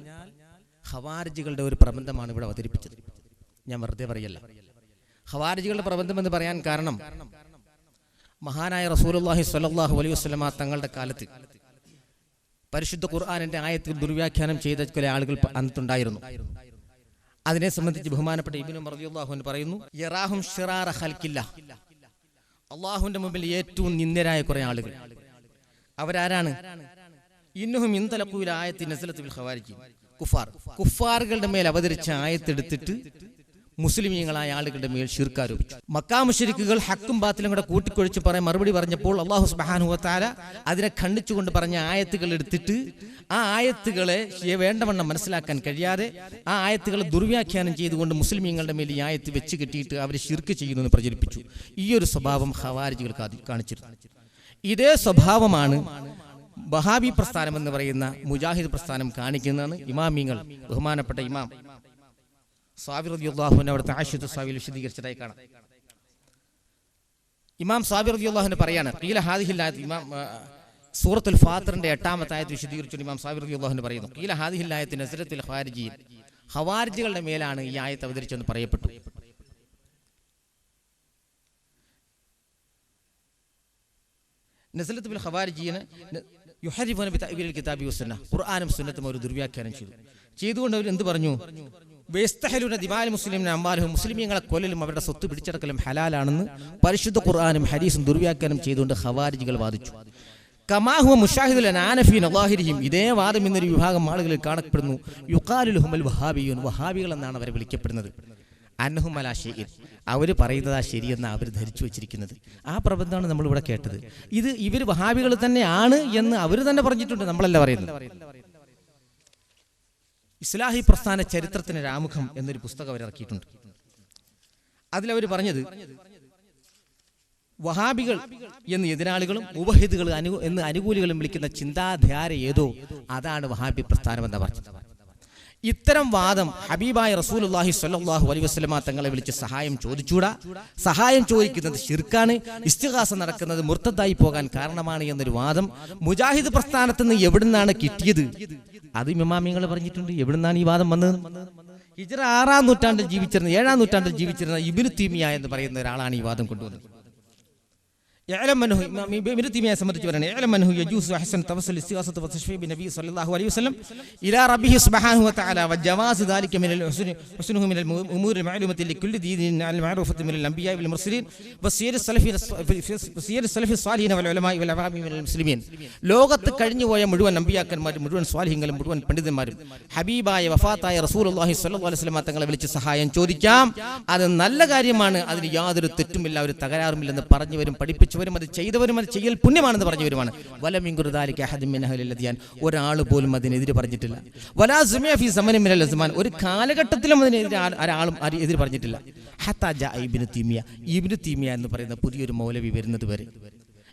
ഖവാരിജികളുടെ ഒരു പ്രബന്ധമാണ് ഇവിടെ അവതരിപ്പിച്ചത്. ഞാൻ വെറുതെ പറയല്ല. ഖവാരിജികളുടെ പ്രബന്ധം എന്ന് പറയാൻ കാരണം മഹാനായ റസൂലുള്ളാഹി സ്വല്ലല്ലാഹു അലൈഹി വസല്ലമ തങ്ങളുടെ കാലത്ത് പരിശുദ്ധ ഖുർആനിന്റെ ആയത്തുകൾ ദുർവ്യാഖ്യാനം ചെയ്ത ചില ആളുകൾ അന്നുണ്ടായിരുന്നു. അതിനെ സംബന്ധിച്ച് ബഹുമാനപ്പെട്ട ഇബ്നു ഉമർ റളിയല്ലാഹു അൻഹു പറയുന്നു, യറാഹും ശിറാറ ഖൽഖില്ലാ, അള്ളാഹുവിന്റെ മുമ്പിൽ ഏറ്റവും നിന്ദരായ കുറെ ആളുകൾ. അവരാരാണ്? ഇന്നഹും ഇൻതലഖൂല ആയത്തി നസലത്ത് ബിൽ ഖവാരിജി, കുഫാറുകളുടെ മേൽ അവതരിച്ച ആയത്തെടുത്തിട്ട് മുസ്ലിമീങ്ങളായ ആളുകളുടെ മേൽ ശിർക്ക് ആരോപിച്ചു. മക്കാ മുശ്രിക്കുകൾ ഹക്കും ബാത്തിലും കൂടെ കൂട്ടിക്കൊഴിച്ച് പറയാൻ മറുപടി പറഞ്ഞപ്പോൾ അല്ലാഹു സുബ്ഹാനഹു വ തആല അതിനെ ഖണ്ഡിച്ചുകൊണ്ട് പറഞ്ഞ ആയത്തുകൾ എടുത്തിട്ട് ആ ആയത്തുകളെ വേണ്ടവണ്ണം മനസ്സിലാക്കാൻ കഴിയാതെ ആ ആയത്തുകളെ ദുർവ്യാഖ്യാനം ചെയ്തുകൊണ്ട് മുസ്ലിമീങ്ങളുടെ മേൽ ഈ ആയത്ത് വെച്ച് കെട്ടിയിട്ട് അവർ ശിർക്ക് ചെയ്യുന്നു പ്രചരിപ്പിച്ചു. ഈ ഒരു സ്വഭാവം ഖവാരിജികൾ കാണിച്ചിരുന്നു. ഇതേ സ്വഭാവമാണ് വഹാബി പ്രസ്ഥാനം എന്ന് പറയുന്ന മുജാഹിദ് പ്രസ്ഥാനം കാണിക്കുന്നതെന്ന് ഇമാമിങ്ങൾ ബഹുമാനപ്പെട്ട ഇമാം സാബിർ റളിയല്ലാഹു അൻഹു അവിടുത്തെ ആശിദ് സാബിൽ വിശദീകരിച്ചതായി കാണാം. ഇമാം സാബിർ റളിയല്ലാഹു അൻഹു പറയാണ്, ഖീല ഹാദിഹിൽ ആയത്ത്, ഇമാം സൂറത്തുൽ ഫാത്തിറിന്റെ 8ാമത്തെ ആയത്ത് വിശദീകരിച്ചു ഇമാം സാബിർ റളിയല്ലാഹു അൻഹു പറയുന്നു, ഖീല ഹാദിഹിൽ ആയത്ത് നസറത്തുൽ ഖവാരിജിൻ, ഖവാരിജികളുടെ മേലാണ് ഈ ആയത്ത് അവതരിച്ചെന്ന് പറയപ്പെട്ടു. നസലത്ത് ബിൽ ഖവാരിജിനെ യുഹരിഫൂന ബിതഅ്വീലിൽ കിതാബി വസുന്നഹ്, ഖുർആനും സുന്നത്തും ഒരു ദുർവ്യാഖ്യാനം ചെയ്തുകൊണ്ട് അവർ എന്ത് പറഞ്ഞു? വയസ്തഹലൂന ദിമാൽ മുസ്ലിമിന അംവാലഹും, മുസ്ലിമീങ്ങളെ കൊല്ലലും അവരുടെ സ്വത്ത് പിടിച്ചെടുക്കലും ഹലാലാണെന്ന് പരിശുദ്ധ ഖുർആനും ഹദീസും ദുർവ്യാഖ്യാനം ചെയ്തുകൊണ്ട് ഖവാരിജികൾ വാദിച്ചു. കമാഹുവ മുഷാഹിദുൽ അനാനഫീന അല്ലാഹിരിഹിം, ഇതേ വാദം എന്നൊരു വിഭാഗം ആളുകളിൽ കാണപ്പെടുന്നു. യുഖാലു ലഹുൽ വഹാബിയൂൻ, വഹാബികൾ എന്നാണ് അവരെ വിളിക്കപ്പെടുന്നത്. അന്നഹും അലാ ശൈഇൻ, അവർ പറയുന്നതാ ശരിയെന്നാണ് അവർ ധരിച്ചു വെച്ചിരിക്കുന്നത്. ആ പ്രബന്ധമാണ് നമ്മളിവിടെ കേട്ടത്. ഇത് ഇവർ വഹാബികൾ തന്നെയാണ് എന്ന് അവർ തന്നെ പറഞ്ഞിട്ടുണ്ട്, നമ്മളല്ല പറയുന്നത്. ഇസ്ലാഹി പ്രസ്ഥാന ചരിത്രത്തിന് രാമുഖം എന്നൊരു പുസ്തകം അവർ ഇറക്കിയിട്ടുണ്ട്. അതിലവർ പറഞ്ഞത് വഹാബികൾ എന്ന് എതിരാളികളും മുവഹിദുകൾ എന്ന് അനുകൂലികളും വിളിക്കുന്ന ചിന്താധാര ഏതോ അതാണ് വഹാബി പ്രസ്ഥാനം എന്ന് പറഞ്ഞത്. ഇത്തരം വാദം ഹബീബായ റസൂലുള്ളാഹി സ്വല്ലല്ലാഹു അലൈഹി വസല്ലമ തങ്ങളെ വിളിച്ച് സഹായം ചോദിച്ചൂടാ, സഹായം ചോദിക്കുന്നത് ശിർക്കാണ്, ഇസ്തിഗാസ നടക്കുന്നത് മുർത്തദായി പോകാൻ കാരണമാണ് എന്നൊരു വാദം മുജാഹിദ് പ്രസ്ഥാനത്ത് നിന്ന് എവിടുന്നാണ് കിട്ടിയത്? അത് ഇമാമിങ്ങൾ പറഞ്ഞിട്ടുണ്ട്. എവിടുന്നാണ് ഈ വാദം വന്നത്? ഹിജ്റ 6ാം നൂറ്റാണ്ടിൽ ജീവിച്ചിരുന്ന 7ാം നൂറ്റാണ്ടിൽ ജീവിച്ചിരുന്ന ഇബ്നു തീമിയ എന്ന് പറയുന്ന ഒരാളാണ് ഈ വാദം കൊണ്ടുവന്നത്. ഇബ്നു തീമിയയെ സംബന്ധിച്ച് പറയുന്നത്, യഅലം അൻഹു യജൂസു അഹ്സൻ തവസ്സുൽ ഇസ്തിഗാസത്ത് വതശ്ഫീ ബിനബി സ്വല്ലല്ലാഹു അലൈഹി വസല്ലം ഇലാ റബ്ബിഹി സുബ്ഹാനഹു വതആല വജവാസ് ദാലിക മിനൽ ഹുസ്നുഹു മിനൽ ഉമൂരി മഅലൂമത്തി ലികുല്ലി ദീനിൻ അൽ മഅറൂഫത്തി മിനൽ അംബിയാ വൽ മുർസലീൻ വസിയർ സലഫി സ്വാലിഹീന വൽ ഉലമാ വൽ അവാമി മിനൽ മുസ്ലിമീൻ. ലോകത്ത് കഴിഞ്ഞുപോയ മുഴുവൻ അംബിയാക്കന്മാരും മുഴുവൻ സ്വാലിഹീങ്ങളും മുഴുവൻ പണ്ഡിതന്മാരും ഹബീബായ വഫാത്തായ റസൂലുള്ളാഹി സ്വല്ലല്ലാഹു അലൈഹി വസല്ലം തങ്ങളെ വിളിച്ച് സഹായം ചോദിക്കാം, അത് നല്ല കാര്യമാണ്, അതിന് യാതൊരു തെറ്റുമില്ല, ഒരു തകരാറുമില്ലെന്ന് പറഞ്ഞവരും പഠിപ്പിച്ചവരും അത് ചെയ്തവരും അത് ചെയ്യൽ പുണ്യമാണെന്ന് പറഞ്ഞവരുമാണ്. ഒരാൾ പോലും അതിനെതിരെ പറഞ്ഞിട്ടില്ല. ഒരു കാലഘട്ടത്തിലും അതിനെതിരെ ഒരാളും എതിര് പറഞ്ഞിട്ടില്ല. ഇബ്നു തീമിയ എന്ന് പറയുന്ന പുതിയൊരു മൗലവി വരുന്നത് വരെ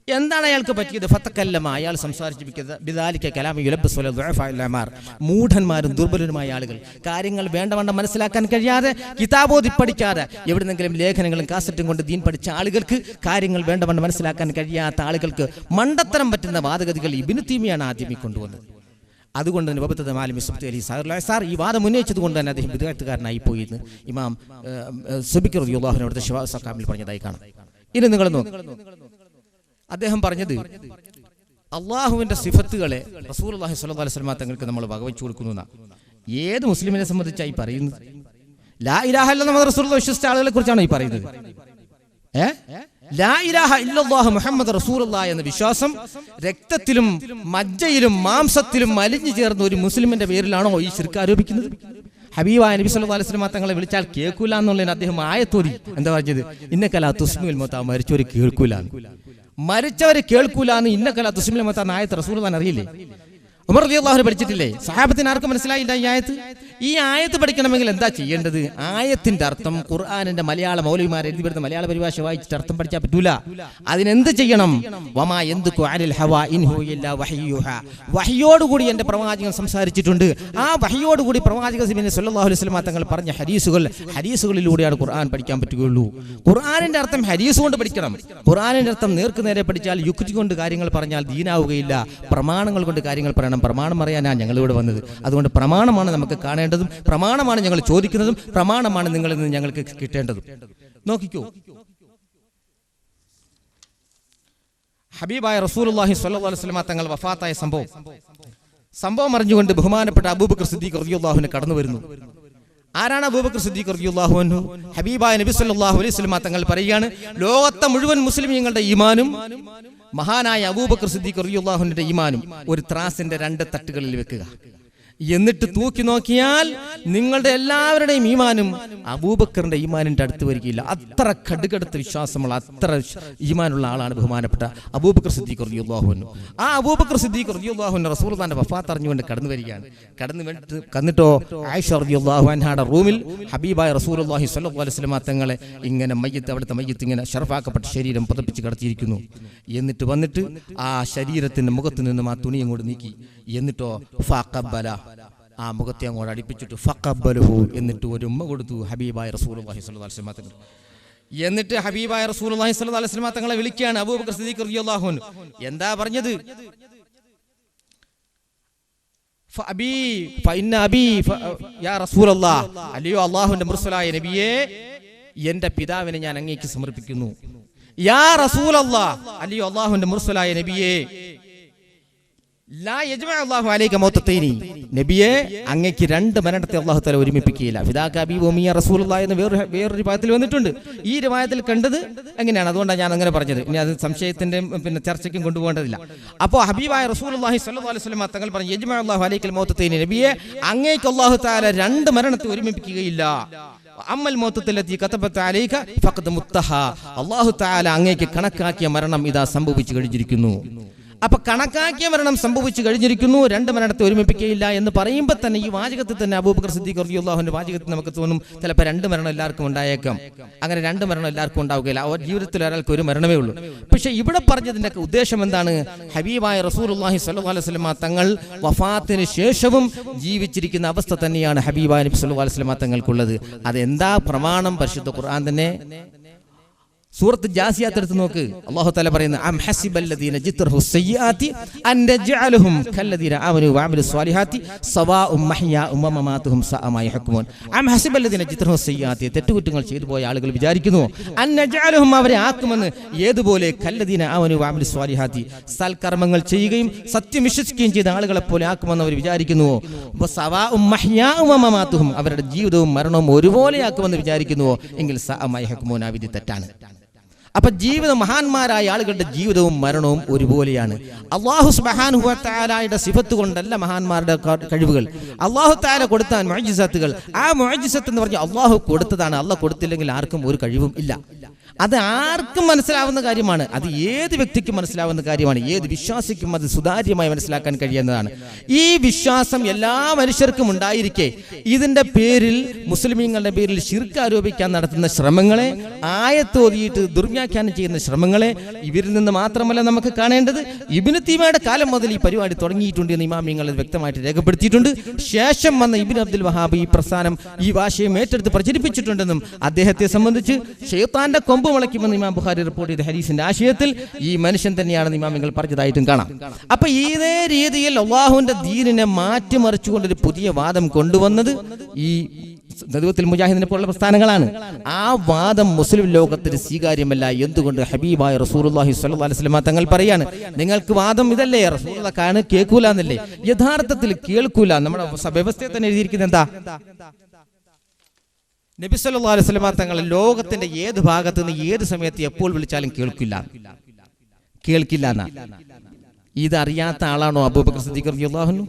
എന്താണ് അയാൾക്ക് പറ്റിയത്? ഫതകല്ലമ, അയാൾ മൂഢന്മാരും ദുർബലരുമായ ആളുകൾ, കാര്യങ്ങൾ വേണ്ടവണ്ണം മനസ്സിലാക്കാൻ കഴിയാതെ കിതാബോധി പഠിക്കാതെ എവിടെന്നെങ്കിലും ലേഖനങ്ങളും കാസറ്റും കൊണ്ട് ദീൻ പഠിച്ച ആളുകൾക്ക്, കാര്യങ്ങൾ വേണ്ടവണ്ണം മനസ്സിലാക്കാൻ കഴിയാത്ത ആളുകൾക്ക് മണ്ടത്തരം പറ്റുന്ന വാദഗതികൾ ഇബ്നു തീമിയാണ് ആദ്യമേ കൊണ്ടുവന്നത്. അതുകൊണ്ട് തന്നെ സാർ ഈ വാദം ഉന്നയിച്ചത് കൊണ്ട് തന്നെ അദ്ദേഹം വിദഗ്ധക്കാരനായി പോയി എന്ന് ഇമാം സുബിക് റളിയല്ലാഹു അൻഹു അവിടുത്തെ ശിഫാഉ സഖാമിൽ പറഞ്ഞതായി കാണാം. ഇനി നിങ്ങൾ നോക്ക്, അദ്ദേഹം പറഞ്ഞത് അള്ളാഹുവിന്റെ സിഫത്തുകളെ റസൂലുള്ളാഹി സ്വല്ലല്ലാഹു അലൈഹി വസല്ലം തങ്ങൾക്ക് നമ്മൾ വകവെച്ചു കൊടുക്കുന്നു. ഏത് മുസ്ലിമിനെ സംബന്ധിച്ചായി പറയുന്നത്? ലാ ഇലാഹ ഇല്ലല്ലാഹ് മുഹമ്മദ് റസൂലുള്ളാഹി വിശ്വസിച്ച ആളുകളെ കുറിച്ചാണ് ഈ പറയുന്നത്. ലാ ഇലാഹ ഇല്ലല്ലാഹ് മുഹമ്മദ് റസൂലുള്ളാഹി എന്ന വിശ്വാസം രക്തത്തിലും മജ്ജയിലും മാംസത്തിലും അലിഞ്ഞു ചേർന്ന ഒരു മുസ്ലിമിന്റെ പേരിലാണോ ഈ ശിർക്ക് ആരോപിക്കുന്നത്? ഹബീബായ നബി സല്ലല്ലാഹു അലൈഹി വസല്ലം തങ്ങളെ വിളിച്ചാൽ കേൾക്കൂല എന്നുള്ളതിന് അദ്ദേഹം ആയത്തോതി എന്താ പറഞ്ഞത്? ഇന്നകലാ തുസ്മിഉൽ മൗതാ, മരിച്ചവരെ കേൾക്കൂല, മരിച്ചവരെ കേൾക്കൂലാന്ന് ഇന്നകലാ തുസ്മിഉൽ മൗതാ ആയത്ത് റസൂലുള്ളാഹിനെ അറിയില്ലേ? ഉമർ റളിയല്ലാഹു അൻഹു പഠിച്ചിട്ടില്ലേ? സഹാബത്തിന് ആർക്കും മനസ്സിലായില്ല ഈ ആയത്ത്. ഈ ആയത്ത് പഠിക്കണമെങ്കിൽ എന്താ ചെയ്യേണ്ടത്? ആയത്തിന്റെ അർത്ഥം ഖുർആനിന്റെ മലയാള മൗലവിമാർ എഴുതി വരുന്ന മലയാള പരിഭാഷ വായിച്ചിട്ട് അർത്ഥം പഠിച്ചാൽ പറ്റൂല. അതിനെന്ത് ചെയ്യണം? വമാ യന്തുകു അനിൽ ഹവാ ഇൻ ഹുവ ഇല്ലാ വഹയ്യുഹാ, വഹയോടുകൂടി എന്റെ പ്രവാചകൻ സംസാരിച്ചിട്ടുണ്ട്. ആ വഹയോടുകൂടി പ്രവാചകൻ സല്ലല്ലാഹു അലൈഹി വസല്ലം തങ്ങൾ പറഞ്ഞ ഹദീസുകളിലൂടെയാണ് ഖുർആൻ പഠിക്കാൻ പറ്റുകയുള്ളൂ. ഖുർആനിന്റെ അർത്ഥം ഹദീസ് കൊണ്ട് പഠിക്കണം. ഖുർആനിന്റെ അർത്ഥം നേർക്കുനേരെ പഠിച്ചാൽ യുക്തി കൊണ്ട് കാര്യങ്ങൾ പറഞ്ഞാൽ ദീനാവുകയില്ല. പ്രമാണങ്ങൾ കൊണ്ട് കാര്യങ്ങൾ പറയണം. പ്രമാണം അറിയാനാണ് ഞങ്ങളിവിടെ വന്നത്. അതുകൊണ്ട് പ്രമാണമാണ് നമുക്ക് കാണേണ്ടത്. കാണേണ്ടതും, പ്രമാണമാണ് ഞങ്ങൾ ചോദിക്കുന്നതും, പ്രമാണമാണ് നിങ്ങളിൽ നിന്ന് ഞങ്ങൾക്ക് കിട്ടേണ്ടതും. നോക്കിക്കോ, ഹബീബായ റസൂലുള്ളാഹി സ്വല്ലല്ലാഹു അലൈഹി വസല്ലം തങ്ങൾ വഫാത്തായ സംഭവം അറിഞ്ഞുകൊണ്ട് ബഹുമാനപ്പെട്ട അബൂബക്കർ സിദ്ദീഖ് റളിയല്ലാഹു അൻഹു കടന്നു വരുന്നു. ആരാണ് അബൂബക്കർ സിദ്ദീഖ് റളിയല്ലാഹു അൻഹു? ഹബീബായ നബി സല്ലല്ലാഹു അലൈഹി വസല്ലം തങ്ങൾ പറയുകയാണ്, ലോകത്തെ മുഴുവൻ മുസ്ലിമീങ്ങളുടെ ഈമാനും മഹാനായ അബൂബക്കർ സിദ്ദീഖ് റളിയല്ലാഹു അൻഹുവിന്റെ ഈമാനും ഒരു ത്രാസിന്റെ 2 തട്ടുകളിൽ വെക്കുക. എന്നിട്ട് തൂക്കി നോക്കിയാൽ നിങ്ങളുടെ എല്ലാവരുടെയും ഈമാനും അബൂബക്കറിന്റെ ഈമാനിന്റെ അടുത്ത് വരികയില്ല. അത്ര കടുകടുത്ത വിശ്വാസമുള്ള, അത്ര ഈമാനുള്ള ആളാണ് ബഹുമാനപ്പെട്ട അബൂബക്കർ സിദ്ദീഖ് റളിയല്ലാഹു അൻഹു. ആ അബൂബക്കർ സിദ്ദീഖ് റളിയല്ലാഹു അൻഹു റസൂലുള്ളാഹിന്റെ വഫാത്ത് അറിഞ്ഞുകൊണ്ട് കടന്നു വരികയാണ്. കന്നിട്ടോ ആയിഷ റളിയല്ലാഹു അൻഹയുടെ റൂമിൽ ഹബീബായ റസൂലുള്ളാഹി സ്വല്ലല്ലാഹു അലൈഹി വസല്ലം തങ്ങളെ ഇങ്ങനെ അവിടുത്തെ മയ്യത്ത് ഇങ്ങനെ ഷറഫാക്കപ്പെട്ട ശരീരം പുതപ്പിച്ച് കിടത്തിയിരിക്കുന്നു. എന്നിട്ട് വന്നിട്ട് ആ ശരീരത്തിന്റെ മുഖത്ത് നിന്നും ആ തുണി അങ്ങോട്ട് നീക്കി, എന്നിട്ടോ ഫഖബ്ബല, ആ മുഖത്തെ അങ്ങോട്ട് അടുപ്പിച്ചിട്ട് ഫഖബ്ബലഹു, എന്നിട്ട് ഒരു ഉമ്മ കൊടുത്തു ഹബീബായ റസൂലുള്ളാഹി സ്വല്ലല്ലാഹു അലൈഹി വസല്ലം തങ്ങൾ. എന്നിട്ട് ഹബീബായ റസൂലുള്ളാഹി സ്വല്ലല്ലാഹു അലൈഹി വസല്ലം തങ്ങളെ വിളിക്കുകയാണ് അബൂബക്കർ സിദ്ദീഖ് റളിയല്ലാഹു അൻഹു. എന്താ പറഞ്ഞത്? യാ റസൂലല്ലാഹ്, അല്ലയോ അല്ലാഹുവിന്റെ മുർസലായ നബിയേ, എന്റെ പിതാവിനെ ഞാൻ അങ്ങേക്ക് സമർപ്പിക്കുന്നു. യാ റസൂലല്ലാഹ്, അല്ലയോ അല്ലാഹുവിന്റെ മുർസലായ നബിയേ, ലാ യജ്മഉ അല്ലാഹു അലൈക മൗതതൈനി, നബിയെ അങ്ങേക്ക് 2 മരണത്തെ അല്ലാഹു തആല ഒരുമിപ്പിക്കുകയില്ല. ഫിദാക അബീ വമിയ റസൂലുള്ളാഹി എന്ന് വേറൊരു റിവായത്തിൽ വന്നിട്ടുണ്ട്. ഈ റിവായത്തിൽ കണ്ടത് എങ്ങനെയാണ്? അതുകൊണ്ടാണ് ഞാൻ അങ്ങനെ പറഞ്ഞത്. ഇനി അത് സംശയത്തിന്റെ ചർച്ചയ്ക്കും കൊണ്ടുപോകേണ്ടതില്ല. അപ്പോൾ ഹബീബായ റസൂലുള്ളാഹി സ്വല്ലല്ലാഹു അലൈഹി വസല്ലം തങ്ങൾ പറഞ്ഞു, യജ്മഉ അല്ലാഹു അലൈക്കൽ മൗതതൈനി, നബിയെ അങ്ങേക്ക് അല്ലാഹു തആല 2 മരണത്തെ ഒരുമിപ്പിക്കുകയില്ല. അമ്മൽ മൗതത്തല്ലതി കതബത അലൈക ഫഖദ് മുത്തഹ, അല്ലാഹു തആല അങ്ങേക്ക് കണക്കാക്കിയ മരണം ഇതാ സംഭവിച്ചു കഴിഞ്ഞിരിക്കുന്നു. അപ്പൊ കണക്കാക്കിയ മരണം സംഭവിച്ചു കഴിഞ്ഞിരിക്കുന്നു, 2 മരണത്തെ ഒരുമിപ്പിക്കുകയില്ല എന്ന് പറയുമ്പോൾ തന്നെ ഈ വാചകത്തിൽ തന്നെ അബൂബക്കർ സിദ്ദീഖ് റളിയല്ലാഹുവിന്റെ വാചകത്തിൽ നമുക്ക് തോന്നും ചിലപ്പോൾ 2 മരണം എല്ലാവർക്കും ഉണ്ടായേക്കാം. അങ്ങനെ 2 മരണം എല്ലാവർക്കും ഉണ്ടാവുകയില്ല. അവർ ജീവിതത്തിൽ ഒരാൾക്ക് 1 മരണമേ ഉള്ളൂ. പക്ഷെ ഇവിടെ പറഞ്ഞതിന്റെ ഉദ്ദേശം എന്താണ്? ഹബീബായ റസൂലുള്ളാഹി സ്വല്ലല്ലാഹു അലൈഹി വസല്ലം തങ്ങൾ വഫാത്തിന് ശേഷവും ജീവിച്ചിരിക്കുന്ന അവസ്ഥ തന്നെയാണ് ഹബീബായ നബി സ്വല്ലല്ലാഹു അലൈഹി വസല്ലം തങ്ങൾക്കുള്ളത്. അതെന്താ പ്രമാണം? പരിശുദ്ധ ഖുർആൻ തന്നെ സൂറത്ത് ജാസിയാത്ത് എടുത്ത് നോക്ക്. അല്ലാഹു തആല പറയുന്നു, അം ഹസിബല്ലദീന ജിത്രഹു സയ്യാതി അൻ നജഅലഹും കല്ലദീന ആമനു വഅമിലുസ് സ്വാലിഹാത്തി സവാഉം മഹ്യാഉം വമമാതുഹും സഅ മാ യഹ്കുമൂൻ. അം ഹസിബല്ലദീന ജിത്രഹു സയ്യാതി, തെറ്റുകുറ്റങ്ങൾ ചെയ്തു പോയ ആളുകൾ വിചാരിക്കുന്നു, അൻ നജഅലഹും അവരെ ആക്കുമെന്ന്, ഏതുപോലെ കല്ലദീന ആമനു വഅമിലുസ് സ്വാലിഹാത്തി, സൽകർമ്മങ്ങൾ ചെയ്യുകയും സത്യം വിശ്വസിക്കുകയും ചെയ്ത ആളുകളെ പോലെ ആക്കുമെന്ന് അവർ വിചാരിക്കുന്നുവോ? സവാഉം മഹ്യാഉം വമമാതുഹും, അവരുടെ ജീവിതവും മരണവും ഒരുപോലെ ആക്കുമെന്ന് വിചാരിക്കുന്നുവോ? എങ്കിൽ സഅ മാ യഹ്കുമൂൻ, ആ വിധി തെറ്റാണ്. അപ്പൊ ജീവിതം, മഹാന്മാരായ ആളുകളുടെ ജീവിതവും മരണവും ഒരുപോലെയാണ്. അല്ലാഹു സുബ്ഹാനഹു വ തആലയുടെ സിഫത്ത് കൊണ്ടല്ല മഹാന്മാരുടെ കഴിവുകൾ. അല്ലാഹു തആല കൊടുത്ത മുഅ്ജിസത്തുകൾ, ആ മുഅ്ജിസത്ത് എന്ന് പറഞ്ഞാൽ അല്ലാഹു കൊടുത്തതാണ്. അല്ലാഹു കൊടുത്തില്ലെങ്കിൽ ആർക്കും ഒരു കഴിവും ഇല്ല. അത് ആർക്കും മനസ്സിലാവുന്ന കാര്യമാണ്. അത് ഏത് വ്യക്തിക്കും മനസ്സിലാവുന്ന കാര്യമാണ്. ഏത് വിശ്വാസിക്കും അത് സുതാര്യമായി മനസ്സിലാക്കാൻ കഴിയുന്നതാണ്. ഈ വിശ്വാസം എല്ലാ മനുഷ്യർക്കും ഉണ്ടായിരിക്കെ ഇതിന്റെ പേരിൽ, മുസ്ലിമീങ്ങളുടെ പേരിൽ ശിർക്ക് ആരോപിക്കാൻ നടത്തുന്ന ശ്രമങ്ങളെ, ആയത്തോതിയിട്ട് ദുർവ്യാഖ്യാനം ചെയ്യുന്ന ശ്രമങ്ങളെ ഇവരിൽ നിന്ന് മാത്രമല്ല നമുക്ക് കാണേണ്ടത്, ഇബ്നു തീമയുടെ കാലം മുതൽ ഈ പരിപാടി തുടങ്ങിയിട്ടുണ്ട് എന്ന് ഇമാമിങ്ങൾ വ്യക്തമായിട്ട് രേഖപ്പെടുത്തിയിട്ടുണ്ട്. ശേഷം വന്ന ഇബ്നു അബ്ദുൽ വഹാബ് ഈ പ്രസ്ഥാനം, ഈ ഭാഷയും ഏറ്റെടുത്ത് പ്രചരിപ്പിച്ചിട്ടുണ്ടെന്നും അദ്ദേഹത്തെ സംബന്ധിച്ച് ശൈത്താന്റെ കൊമ്പ് മുളയ്ക്കുമെന്ന് ഇമാം ബുഖാരി റിപ്പോർട്ട് ചെയ്ത ഹദീസിന്റെ ആശയത്തിൽ ഈ മനുഷ്യൻ തന്നെയാണെന്ന് ഇമാമിങ്ങൾ പറഞ്ഞതായിട്ടും കാണാം. അപ്പൊ ഇതേ രീതിയിൽ അല്ലാഹുവിന്റെ ദീനിനെ മാറ്റിമറിച്ചുകൊണ്ടൊരു പുതിയ വാദം കൊണ്ടുവന്നത് ഈ നദവത്തുൽ മുജാഹിദിനെ പോലുള്ള പ്രസ്ഥാനങ്ങളാണ്. ആ വാദം മുസ്ലിം ലോകത്തിന് സ്വീകാര്യമല്ല. എന്തുകൊണ്ട്? ഹബീബായ റസൂലുള്ളാഹി സ്വല്ലല്ലാഹു അലൈഹി വസല്ലം തങ്ങൾ പറയാണ്, നിങ്ങൾക്ക് വാദം ഇതല്ലേ, റസൂലുള്ളാഹിനെ കേൾക്കൂല എന്നല്ലേ? യഥാർത്ഥത്തിൽ കേൾക്കൂല. നമ്മുടെ വ്യവസ്ഥയെ തന്നെ എഴുതിയിരിക്കുന്നത് എന്താ? നബി സല്ലല്ലാഹു അലൈഹി വസല്ലം തങ്ങൾ ലോകത്തിന്റെ ഏത് ഭാഗത്ത് നിന്ന് ഏത് സമയത്ത് എപ്പോൾ വിളിച്ചാലും കേൾക്കില്ല എന്നാ. ഇതറിയാത്ത ആളാണോ അബൂബക്കർ സിദ്ദീഖ് റളിയല്ലാഹു അൻഹു?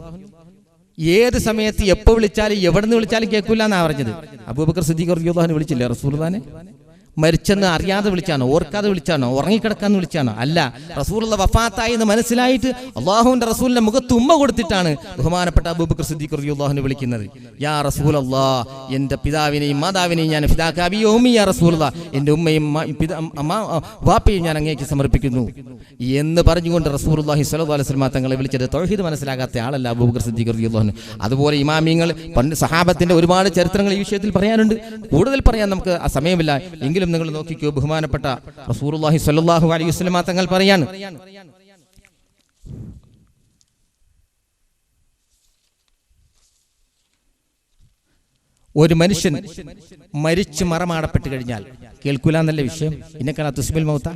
ഏത് സമയത്ത് എപ്പോൾ വിളിച്ചാലും എവിടെ നിന്ന് വിളിച്ചാലും കേൾക്കില്ല എന്നാ പറഞ്ഞത്. അബൂബക്കർ സിദ്ദീഖ് റളിയല്ലാഹു അൻഹു വിളിച്ചില്ലേ റസൂലുള്ളാഹിനെ? മരിച്ചെന്ന് അറിയാതെ വിളിച്ചാണോ? ഓർക്കാതെ വിളിച്ചാണോ? ഉറങ്ങിക്കിടക്കാന്ന് വിളിച്ചാണോ? അല്ല. റസൂലുള്ള വഫാത്തായി എന്ന് മനസ്സിലായിട്ട് അല്ലാഹുവിന്റെ റസൂലിന്റെ മുഖത്ത് ഉമ്മ കൊടുത്തിട്ടാണ് ബഹുമാനപ്പെട്ട അബൂബക്കർ സിദ്ദീഖ് റളിയല്ലാഹു അൻഹു വിളിക്കുന്നത്. യാ റസൂലല്ലാഹ്, എന്റെ പിതാവിനെയും മാതാവിനെയും ഞാൻ ഫിദാക അബീ വ ഉമ്മി യാ റസൂലല്ലാഹ്, എന്റെ ഉമ്മയും വാപ്പയും ഞാൻ അങ്ങേക്ക് സമർപ്പിക്കുന്നു എന്ന് പറഞ്ഞുകൊണ്ട് റസൂലുള്ളാഹി സ്വല്ലല്ലാഹു അലൈഹി വസല്ലം തങ്ങളെ വിളിച്ചത്. തൗഹീദ് മനസ്സിലാകാത്ത ആളല്ല അബൂബക്കർ സിദ്ദീഖ് റളിയല്ലാഹു അൻഹു. അതുപോലെ ഇമാമിങ്ങൾ, സഹാബത്തിന്റെ ഒരുപാട് ചരിത്രങ്ങൾ ഈ വിഷയത്തിൽ പറയാനുണ്ട്. കൂടുതൽ പറയാൻ നമുക്ക് സമയമില്ല. എങ്കിലും നിങ്ങൾ നോക്കിക്കോ, ബഹുമാനപ്പെട്ട റസൂലുള്ളാഹി സ്വല്ലല്ലാഹു അലൈഹി വസല്ലം തങ്ങൾ പറയാണ്, ഒരു മനുഷ്യൻ മരിച്ചു മറമാടപ്പെട്ട് കഴിഞ്ഞാൽ, കേൾക്കൂല എന്നല്ല വിഷയം, ഇന്നക്കല തുസ്മിൽ മൗത്ത,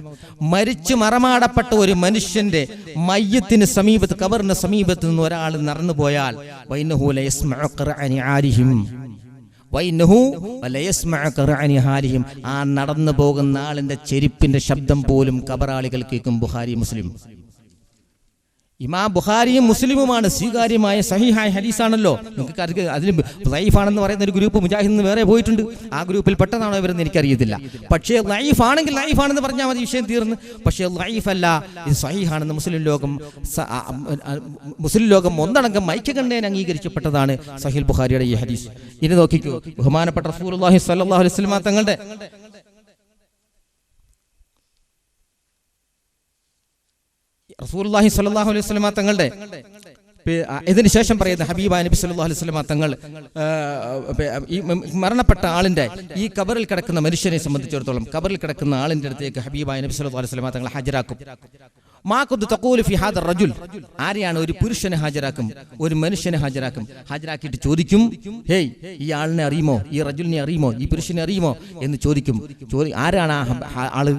മരിച്ചു മറമാടപ്പെട്ട ഒരു മനുഷ്യന്റെ മയ്യത്തിന് സമീപത്ത്, ഖബറിന് സമീപത്ത് നിന്ന് ഒരാൾ നടന്നു പോയാൽ വൈനഹു ലയസ്മഉ ഖർഅനി ആലിഹിം, ആ നടന്നു പോകുന്ന ആളിന്റെ ചെരുപ്പിന്റെ ശബ്ദം പോലും ഖബറാളികൾ കേൾക്കും. ബുഖാരി, മുസ്ലിം. ഇമാം ബുഖാരിയും മുസ്ലിമുമാണ് സ്വീകാര്യമായ സഹീഹായ ഹദീസാണല്ലോ. നിങ്ങൾക്ക് അതിൽ ലൈഫാണെന്ന് പറയുന്ന ഒരു ഗ്രൂപ്പ് മുജാഹിദിന് വേറെ പോയിട്ടുണ്ട്. ആ ഗ്രൂപ്പിൽ പെട്ടതാണോ ഇവരെന്ന് എനിക്കറിയത്തില്ല. പക്ഷേ ലൈഫാണെങ്കിൽ ലൈഫാണെന്ന് പറഞ്ഞാൽ മതി, വിഷയം തീർന്ന്. പക്ഷേ ലൈഫല്ല, ഇത് സഹീഹാണെന്ന് മുസ്ലിം ലോകം ഒന്നടങ്കം ഐക്യകണ്ഠേന അംഗീകരിക്കപ്പെട്ടതാണ് സഹീഹ് ബുഖാരിയുടെ ഈ ഹദീസ്. ഇനി നോക്കിക്കോ, ബഹുമാനപ്പെട്ട റസൂലുള്ളാഹി സ്വല്ലല്ലാഹു അലൈഹി വസല്ലം തങ്ങളുടെ റസൂലുള്ളാഹി സ്വല്ലല്ലാഹു അലൈഹി വസല്ലം തങ്ങളുടെ ഇതിന് ശേഷം പറയുന്ന ഹബീബായ നബി സല്ലല്ലാഹു അലൈഹി വസല്ലം തങ്ങൾ ഈ മരണപ്പെട്ട ആളിന്റെ, ഈ ഖബറിൽ കിടക്കുന്ന മനുഷ്യനെ സംബന്ധിച്ചിടത്തോളം ഖബറിൽ കിടക്കുന്ന ആളിന്റെ അടുത്തേക്ക് ഹബീബായ നബി സല്ലല്ലാഹു അലൈഹി വസല്ലം തങ്ങൾ ഹാജരാക്കും. മാ കുന്തു തഖൂലു ഫി ഹാദ റജുൽ, ആരെയാണ്? ഒരു പുരുഷനെ ഹാജരാക്കും, ഒരു മനുഷ്യനെ ഹാജരാക്കും. ഹാജരാക്കിയിട്ട് ചോദിക്കും, ഹേയ്, ഈ ആളിനെ അറിയുമോ, ഈ റജുലിനെ അറിയുമോ, ഈ പുരുഷനെ അറിയുമോ എന്ന് ചോദിക്കും. ആരാണ് ആ ആള്?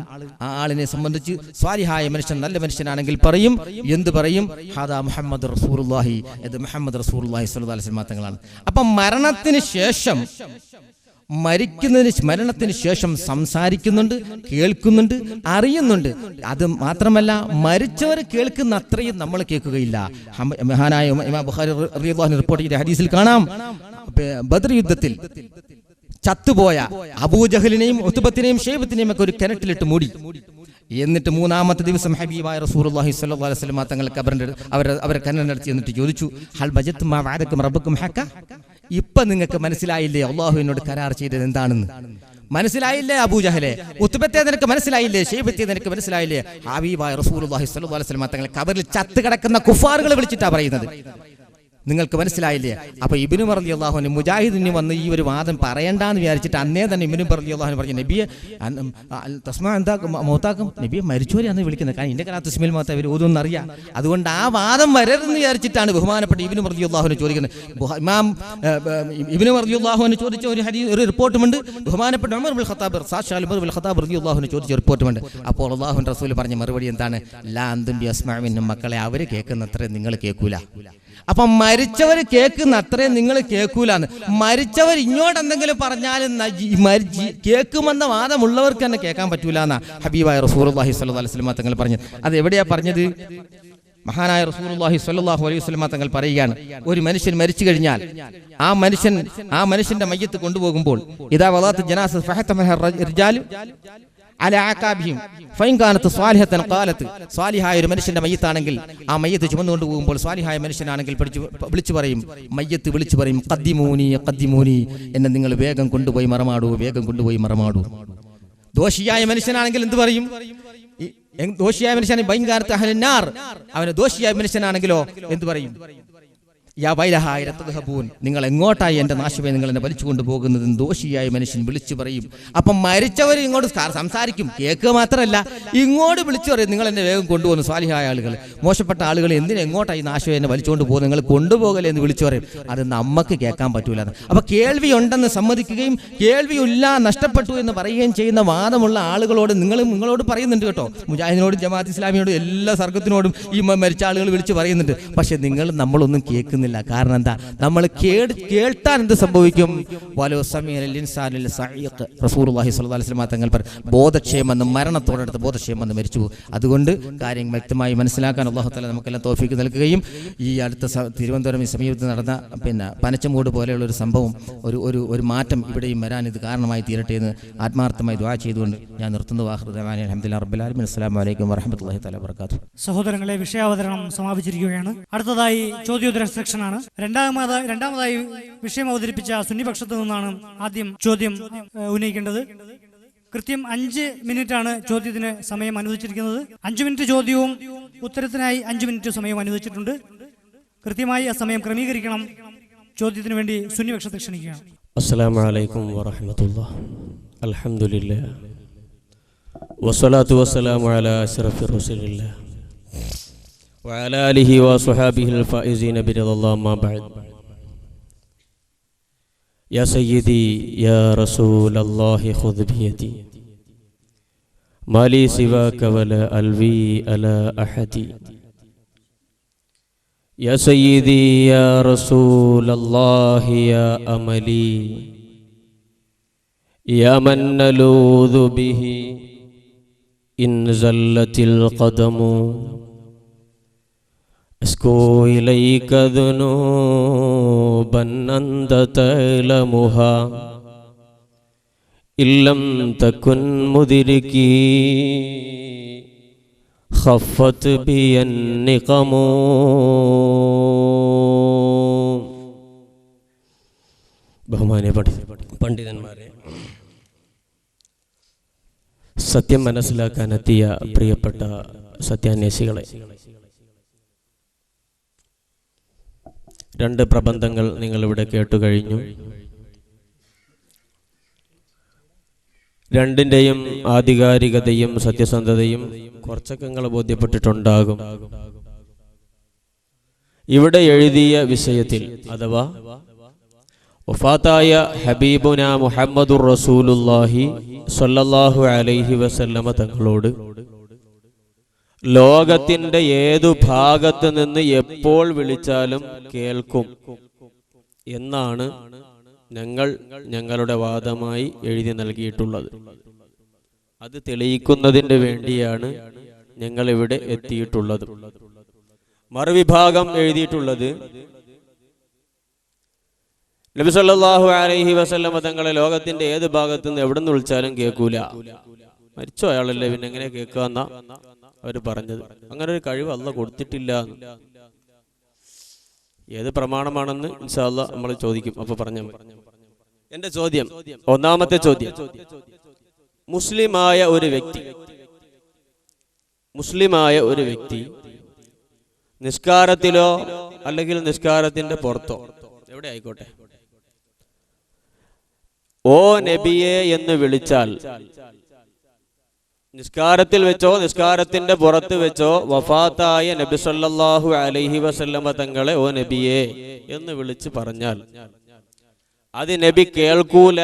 ആ ആളിനെ സംബന്ധിച്ച് സ്വാലിഹായ മനുഷ്യൻ, നല്ല മനുഷ്യനാണെങ്കിൽ പറയും. എന്ത് പറയും? ഹാദാ മുഹമ്മദ് റസൂലുള്ളാഹി, ഇത് മുഹമ്മദ് റസൂലുള്ളാഹി സ്വല്ലല്ലാഹു അലൈഹി വസല്ലം തങ്ങളാണ്. അപ്പം മരണത്തിന് ശേഷം സംസാരിക്കുന്നുണ്ട്, കേൾക്കുന്നുണ്ട്, അറിയുന്നുണ്ട്. അത് മാത്രമല്ല, മരിച്ചവർ കേൾക്കുന്ന അത്രയും നമ്മൾ കേൾക്കുകയില്ല. മഹാനായ ഇമാം ബുഖാരി റളിയല്ലാഹു അൻഹു റിപ്പോർട്ട് ചെയ്ത ഹദീസിൽ കാണാം, ബദർ യുദ്ധത്തിൽ ചത്തുപോയ അബൂജഹലിനെയും ഉത്ബത്തിനെയും ഷൈബത്തിനെയും ഒക്കെ ഒരു കിണറ്റിലിട്ട് മൂടി. എന്നിട്ട് മൂന്നാമത്തെ ദിവസം ഹബീബായ റസൂലുള്ളാഹി സ്വല്ലല്ലാഹു അലൈഹി വസല്ലം തങ്ങൾ ഖബറിന്റെ അവരെ കിണറിനടുത്ത് എന്നിട്ട് ചോദിച്ചു, ഹൽ ബജത്തും മാ വഅദക്കും റബ്ബുക്കും ഹഖ, ഇപ്പൊ നിങ്ങൾക്ക് മനസ്സിലായില്ലേ അള്ളാഹു എന്നോട് കരാർ ചെയ്തത് എന്താണെന്ന്? മനസ്സിലായില്ലേ അബൂജഹലെ? ഉത്ബത്തെ നിനക്ക് മനസ്സിലായില്ലേ? ഷൈബത്തെ നിനക്ക് മനസ്സിലായില്ലേ? ഹബീബായ റസൂലുള്ളാഹി സ്വല്ലല്ലാഹു അലൈഹി വസല്ലം തങ്ങൾ ഖബറിൽ ചത്ത് കിടക്കുന്ന കുഫാറുകളെ വിളിച്ചിട്ടാ പറയുന്നത്. നിങ്ങൾക്ക് മനസ്സിലായില്ലേ? അപ്പൊ ഇബ്നു ഉമർ റളിയല്ലാഹു അൻഹു മുജാഹിദിന് വന്ന് ഈ ഒരു വാദം പറയണ്ടെന്ന് വിചാരിച്ചിട്ട് അന്നേ തന്നെ ഇബ്നു ഉമർ റളിയല്ലാഹു അൻഹു പറഞ്ഞു, നബിയെ തസ്മാ എന്താ മൗതാക്കും, നബിയെ മരിച്ചവരെയാണ് വിളിക്കുന്നത്. കാരണം ഇന്റെ കാലത്ത് തസ്മീൽ മൗത്ത അവർ ഓതുമെന്ന് അറിയാം. അതുകൊണ്ട് ആ വാദം വരരുതെന്ന് വിചാരിച്ചിട്ടാണ് ബഹുമാനപ്പെട്ട ഇബ്നു ഉമർ റളിയല്ലാഹു അൻഹു ചോദിക്കുന്നത്. ഇമാം ഇബ്നു ഉമർ റളിയല്ലാഹു അൻഹു ചോദിച്ച ഒരു റിപ്പോർട്ടുമുണ്ട്. ബഹുമാനപ്പെട്ട ഉമർ ഇബ്നുൽ ഖത്താബ്, സാക്ഷാൽ ഉമർ ഇബ്നുൽ ഖത്താബ് റളിയല്ലാഹു അൻഹു ചോദിച്ച റിപ്പോർട്ടുമുണ്ട്. അപ്പോൾ അല്ലാഹുവിന്റെ റസൂൽ പറഞ്ഞ മറുപടി എന്താണ്? ലാ അന്തും ബിഅസ്മഅ മിന്നും, മക്കളെ അവര് കേൾക്കുന്നത്രേ നിങ്ങൾ കേൾക്കൂല. അപ്പം മരിച്ചവർ കേൾക്കുന്ന അത്രയും നിങ്ങൾ കേൾക്കൂലാന്ന്. മരിച്ചവർ ഇങ്ങോട്ട് എന്തെങ്കിലും പറഞ്ഞാലും കേൾക്കുമെന്ന വാദമുള്ളവർക്ക് തന്നെ കേൾക്കാൻ പറ്റൂല എന്നാ ഹബീബായ റസൂലുള്ളാഹി സ്വല്ലല്ലാഹു അലൈഹി വസല്ലം തങ്ങൾ പറഞ്ഞത്. അത് എവിടെയാ പറഞ്ഞത്? മഹാനായ റസൂലുള്ളാഹി സ്വല്ലല്ലാഹു അലൈഹി വസല്ലം തങ്ങൾ പറയുകയാണ്, ഒരു മനുഷ്യൻ മരിച്ചു കഴിഞ്ഞാൽ ആ മനുഷ്യന്റെ മയ്യത്ത് കൊണ്ടുപോകുമ്പോൾ ഇദാ വളാത്ത് ജനാസ ഫഹതമഹ റിജാലു അലാ അകാബിഹിം ഫൈൻ കാനത്ത് സ്വാലിഹത്തൻ ഖാലത്ത്, സ്വാലിഹായ ഒരു മനുഷ്യന്റെ മയ്യത്താണെങ്കിൽ ആ മയ്യത്ത് ചുമന്നുകൊണ്ട് പോകുമ്പോൾ സ്വാലിഹായ മനുഷ്യനാണെങ്കിൽ വിളിച്ചു പറയും, മയ്യത്ത് വിളിച്ചു പറയും, ഖദ്ദിമൂനി ഖദ്ദിമൂനി, എന്നെ നിങ്ങൾ വേഗം കൊണ്ടുപോയി മറമാടൂ, വേഗം കൊണ്ടുപോയി മറമാടൂ. ദോഷിയായ മനുഷ്യനാണെങ്കിൽ എന്ത് പറയും? ദോഷിയായ മനുഷ്യനാണെങ്കിൽ ബൈൻ കാനത്ത് അഹ്ലന്നാർ, അവന് ദോഷിയായ മനുഷ്യനാണെങ്കിലോ എന്ത് പറയും? യാ വൈലഹായ തദ്ഹബൂൻ, നിങ്ങൾ എങ്ങോട്ടായി എൻ്റെ നാശമേ നിങ്ങൾ എന്നെ വലിച്ചു കൊണ്ടുപോകുന്നത്? ദോഷിയായ മനുഷ്യൻ വിളിച്ചു പറയും. അപ്പം മരിച്ചവർ ഇങ്ങോട്ട് സംസാരിക്കും, കേൾക്കുക മാത്രമല്ല ഇങ്ങോട്ട് വിളിച്ചു പറയും, നിങ്ങൾ എന്നെ വേഗം കൊണ്ടുപോകുന്നു. സ്വാലിഹായ ആളുകൾ, മോശപ്പെട്ട ആളുകൾ എന്തിനും എങ്ങോട്ടായി നാശമേ എന്നെ വലിച്ചുകൊണ്ട് പോകുന്നു, നിങ്ങൾ കൊണ്ടുപോകലേ എന്ന് വിളിച്ചു പറയും. അത് നമുക്ക് കേൾക്കാൻ പറ്റൂല. അപ്പൊ കേൾവി ഉണ്ടെന്ന് സമ്മതിക്കുകയും കേൾവിയില്ല നഷ്ടപ്പെട്ടു എന്ന് പറയുകയും ചെയ്യുന്ന വാദമുള്ള ആളുകളോട് നിങ്ങളോട് പറയുന്നുണ്ട് കേട്ടോ. മുജാഹിദിനോടും ജമാഅത്ത് ഇസ്ലാമിയോടും എല്ലാ സർഗത്തിനോടും ഈ മരിച്ച ആളുകൾ വിളിച്ച് പറയുന്നുണ്ട്. പക്ഷെ നമ്മളൊന്നും കേൾക്കുന്നില്ല. കാരണം എന്താ? നമ്മൾ കേൾത്താൻ എന്ത് സംഭവിക്കും? റസൂലുള്ളാഹി സ്വല്ലല്ലാഹു അലൈഹി വസല്ലം തങ്ങൾ ബോധക്ഷേമെന്ന്, മരണത്തോടടുത്ത് ബോധക്ഷേമെന്ന് മരിച്ചു. അതുകൊണ്ട് കാര്യം വ്യക്തമായി മനസ്സിലാക്കാൻ അല്ലാഹു തആല നമുക്കെല്ലാം തൗഫീഖ് നൽകുകയും ഈ അടുത്ത തിരുവനന്തപുരം ഈ സമീപത്ത് നടന്ന പനച്ചമൂട് പോലെയുള്ള ഒരു സംഭവം, ഒരു മാറ്റം ഇവിടെയും വരാൻ ഇത് കാരണമായി തീരട്ടെ എന്ന് ആത്മാർത്ഥമായി ദുആ ചെയ്തുകൊണ്ട് ഞാൻ നിർത്തുന്നു. അൽഹംദുലില്ലാഹി റബ്ബിൽ ആലമീൻ. അസ്സലാമു അലൈക്കും വറഹ്മത്തുള്ളാഹി തആല വബറകാതുഹു. സഹോദരങ്ങളെ, വിഷയാവതരണം സമാപിച്ചിരിക്കുകയാണ്. അടുത്തതായി ചോദ്യോത്തര സെക്ഷനാണ്. രണ്ടാമതായി വിഷയം അവതരിപ്പിച്ച സുന്നിപക്ഷത്തു നിന്നാണ് ആദ്യം ചോദ്യം ഉന്നയിക്കേണ്ടത്. കൃത്യം 5 മിനിറ്റാണ് ചോദ്യത്തിന് സമയം അനുവദിച്ചിരിക്കുന്നത്. 5 മിനിറ്റ് ചോദ്യവും ഉത്തരത്തിനായി 5 മിനിറ്റ് സമയം അനുവദിച്ചിട്ടുണ്ട്. കൃത്യമായി ആ സമയം ക്രമീകരിക്കണം. ചോദ്യത്തിന് വേണ്ടി സുന്നിപക്ഷത്തെ ക്ഷണിക്കുകയാണ്. അസ്സലാമു അലൈക്കും വറഹ്മത്തുള്ളാഹി. അൽഹംദുലില്ലാഹ് വസ്സലാത്തു വസ്സലാമു അലാ അശ്റഫി റസൂലില്ലാഹ് وعلى آله وصحابه الفائزين برضا الله ما بعد. يا سيدي يا رسول الله خذ بيدي ما لي سواك ولا ألوي على أحد يا سيدي يا رسول الله يا أملي يا من نلوذ به إن زلت القدم أشكو إليك ذنوبا أنت تعلمها إن لم تكن مدركي خفت بي النقم. ബഹുമാന്യ പണ്ഡിതന്മാരെ, സത്യം മനസ്സിലാക്കാനെത്തിയ പ്രിയപ്പെട്ട സത്യാന്വേഷികളെ, രണ്ട് പ്രബന്ധങ്ങൾ നിങ്ങളിവിടെ കേട്ടുകഴിഞ്ഞു. രണ്ടിൻ്റെയും ആധികാരികതയും സത്യസന്ധതയും കുറച്ചൊക്കെ നിങ്ങൾ ബോധ്യപ്പെട്ടിട്ടുണ്ടാകും. ഇവിടെ എഴുതിയ വിഷയത്തിൽ അഥവാ വഫാത്തായ ഹബീബുന മുഹമ്മദുർ റസൂലുള്ളാഹി സ്വല്ലല്ലാഹു അലൈഹി വസല്ലമ തങ്ങളോട് ലോകത്തിന്റെ ഏതു ഭാഗത്ത് നിന്ന് എപ്പോൾ വിളിച്ചാലും കേൾക്കും എന്നാണ് ഞങ്ങളുടെ വാദമായി എഴുതി നൽകിയിട്ടുള്ളത്. അത് തെളിയിക്കുന്നതിന് വേണ്ടിയാണ് ഞങ്ങൾ ഇവിടെ എത്തിയിട്ടുള്ളത്. മറുവിഭാഗം എഴുതിയിട്ടുള്ളത് നബി സല്ലല്ലാഹു അലൈഹി വസല്ലമ തങ്ങളെ ലോകത്തിന്റെ ഏത് ഭാഗത്തു നിന്ന് എവിടെ നിന്ന് വിളിച്ചാലും കേൾക്കൂല, മരിച്ചോ അയാളല്ലേ, പിന്നെ എങ്ങനെ കേൾക്കാന്ന അവർ പറഞ്ഞത്. അങ്ങനെ ഒരു കഴിവ് അല്ലാഹ് കൊടുത്തിട്ടില്ല. ഏത് പ്രമാണമാണെന്ന് ഇൻഷാ അല്ലാഹ് നമ്മൾ ചോദിക്കും, അപ്പൊ പറഞ്ഞാൽ മതി. എന്റെ ചോദ്യം, ഒന്നാമത്തെ ചോദ്യം, മുസ്ലിമായ ഒരു വ്യക്തി നിസ്കാരത്തിലോ അല്ലെങ്കിൽ നിസ്കാരത്തിന്റെ പുറത്തോ എവിടെ ആയിക്കോട്ടെ ഓ നബിയെ എന്ന് വിളിച്ചാൽ, നിസ്കാരത്തിൽ വെച്ചോ നിസ്കാരത്തിന്റെ പുറത്ത് വെച്ചോ വഫാത്തായ നബി സല്ലല്ലാഹു അലൈഹി വസല്ലമ തങ്ങളെ ഓ നബിയെ എന്ന് വിളിച്ച് പറഞ്ഞാൽ അത് നബി കേൾക്കൂല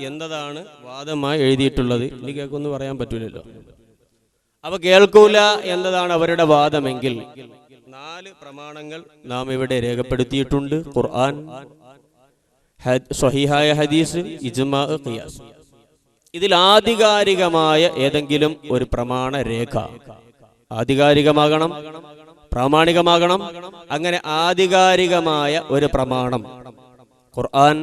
എന്നതാണ് വാദമായി എഴുതിയിട്ടുള്ളത്. ഇനി കേൾക്കുമെന്ന് പറയാൻ പറ്റൂലല്ലോ. അപ്പൊ കേൾക്കൂല എന്നതാണ് അവരുടെ വാദമെങ്കിൽ 4 പ്രമാണങ്ങൾ നാം ഇവിടെ രേഖപ്പെടുത്തിയിട്ടുണ്ട്. ഖുർആൻ, സ്വഹീഹായ ഹദീസ്, ഇജ്മാ, ഖിയാസ്. ഇതിൽ ആധികാരികമായ ഏതെങ്കിലും ഒരു പ്രമാണ രേഖ, ആധികാരികമാകണം, പ്രാമാണികമാകണം. അങ്ങനെ ആധികാരികമായ ഒരു പ്രമാണം ഖുർആൻ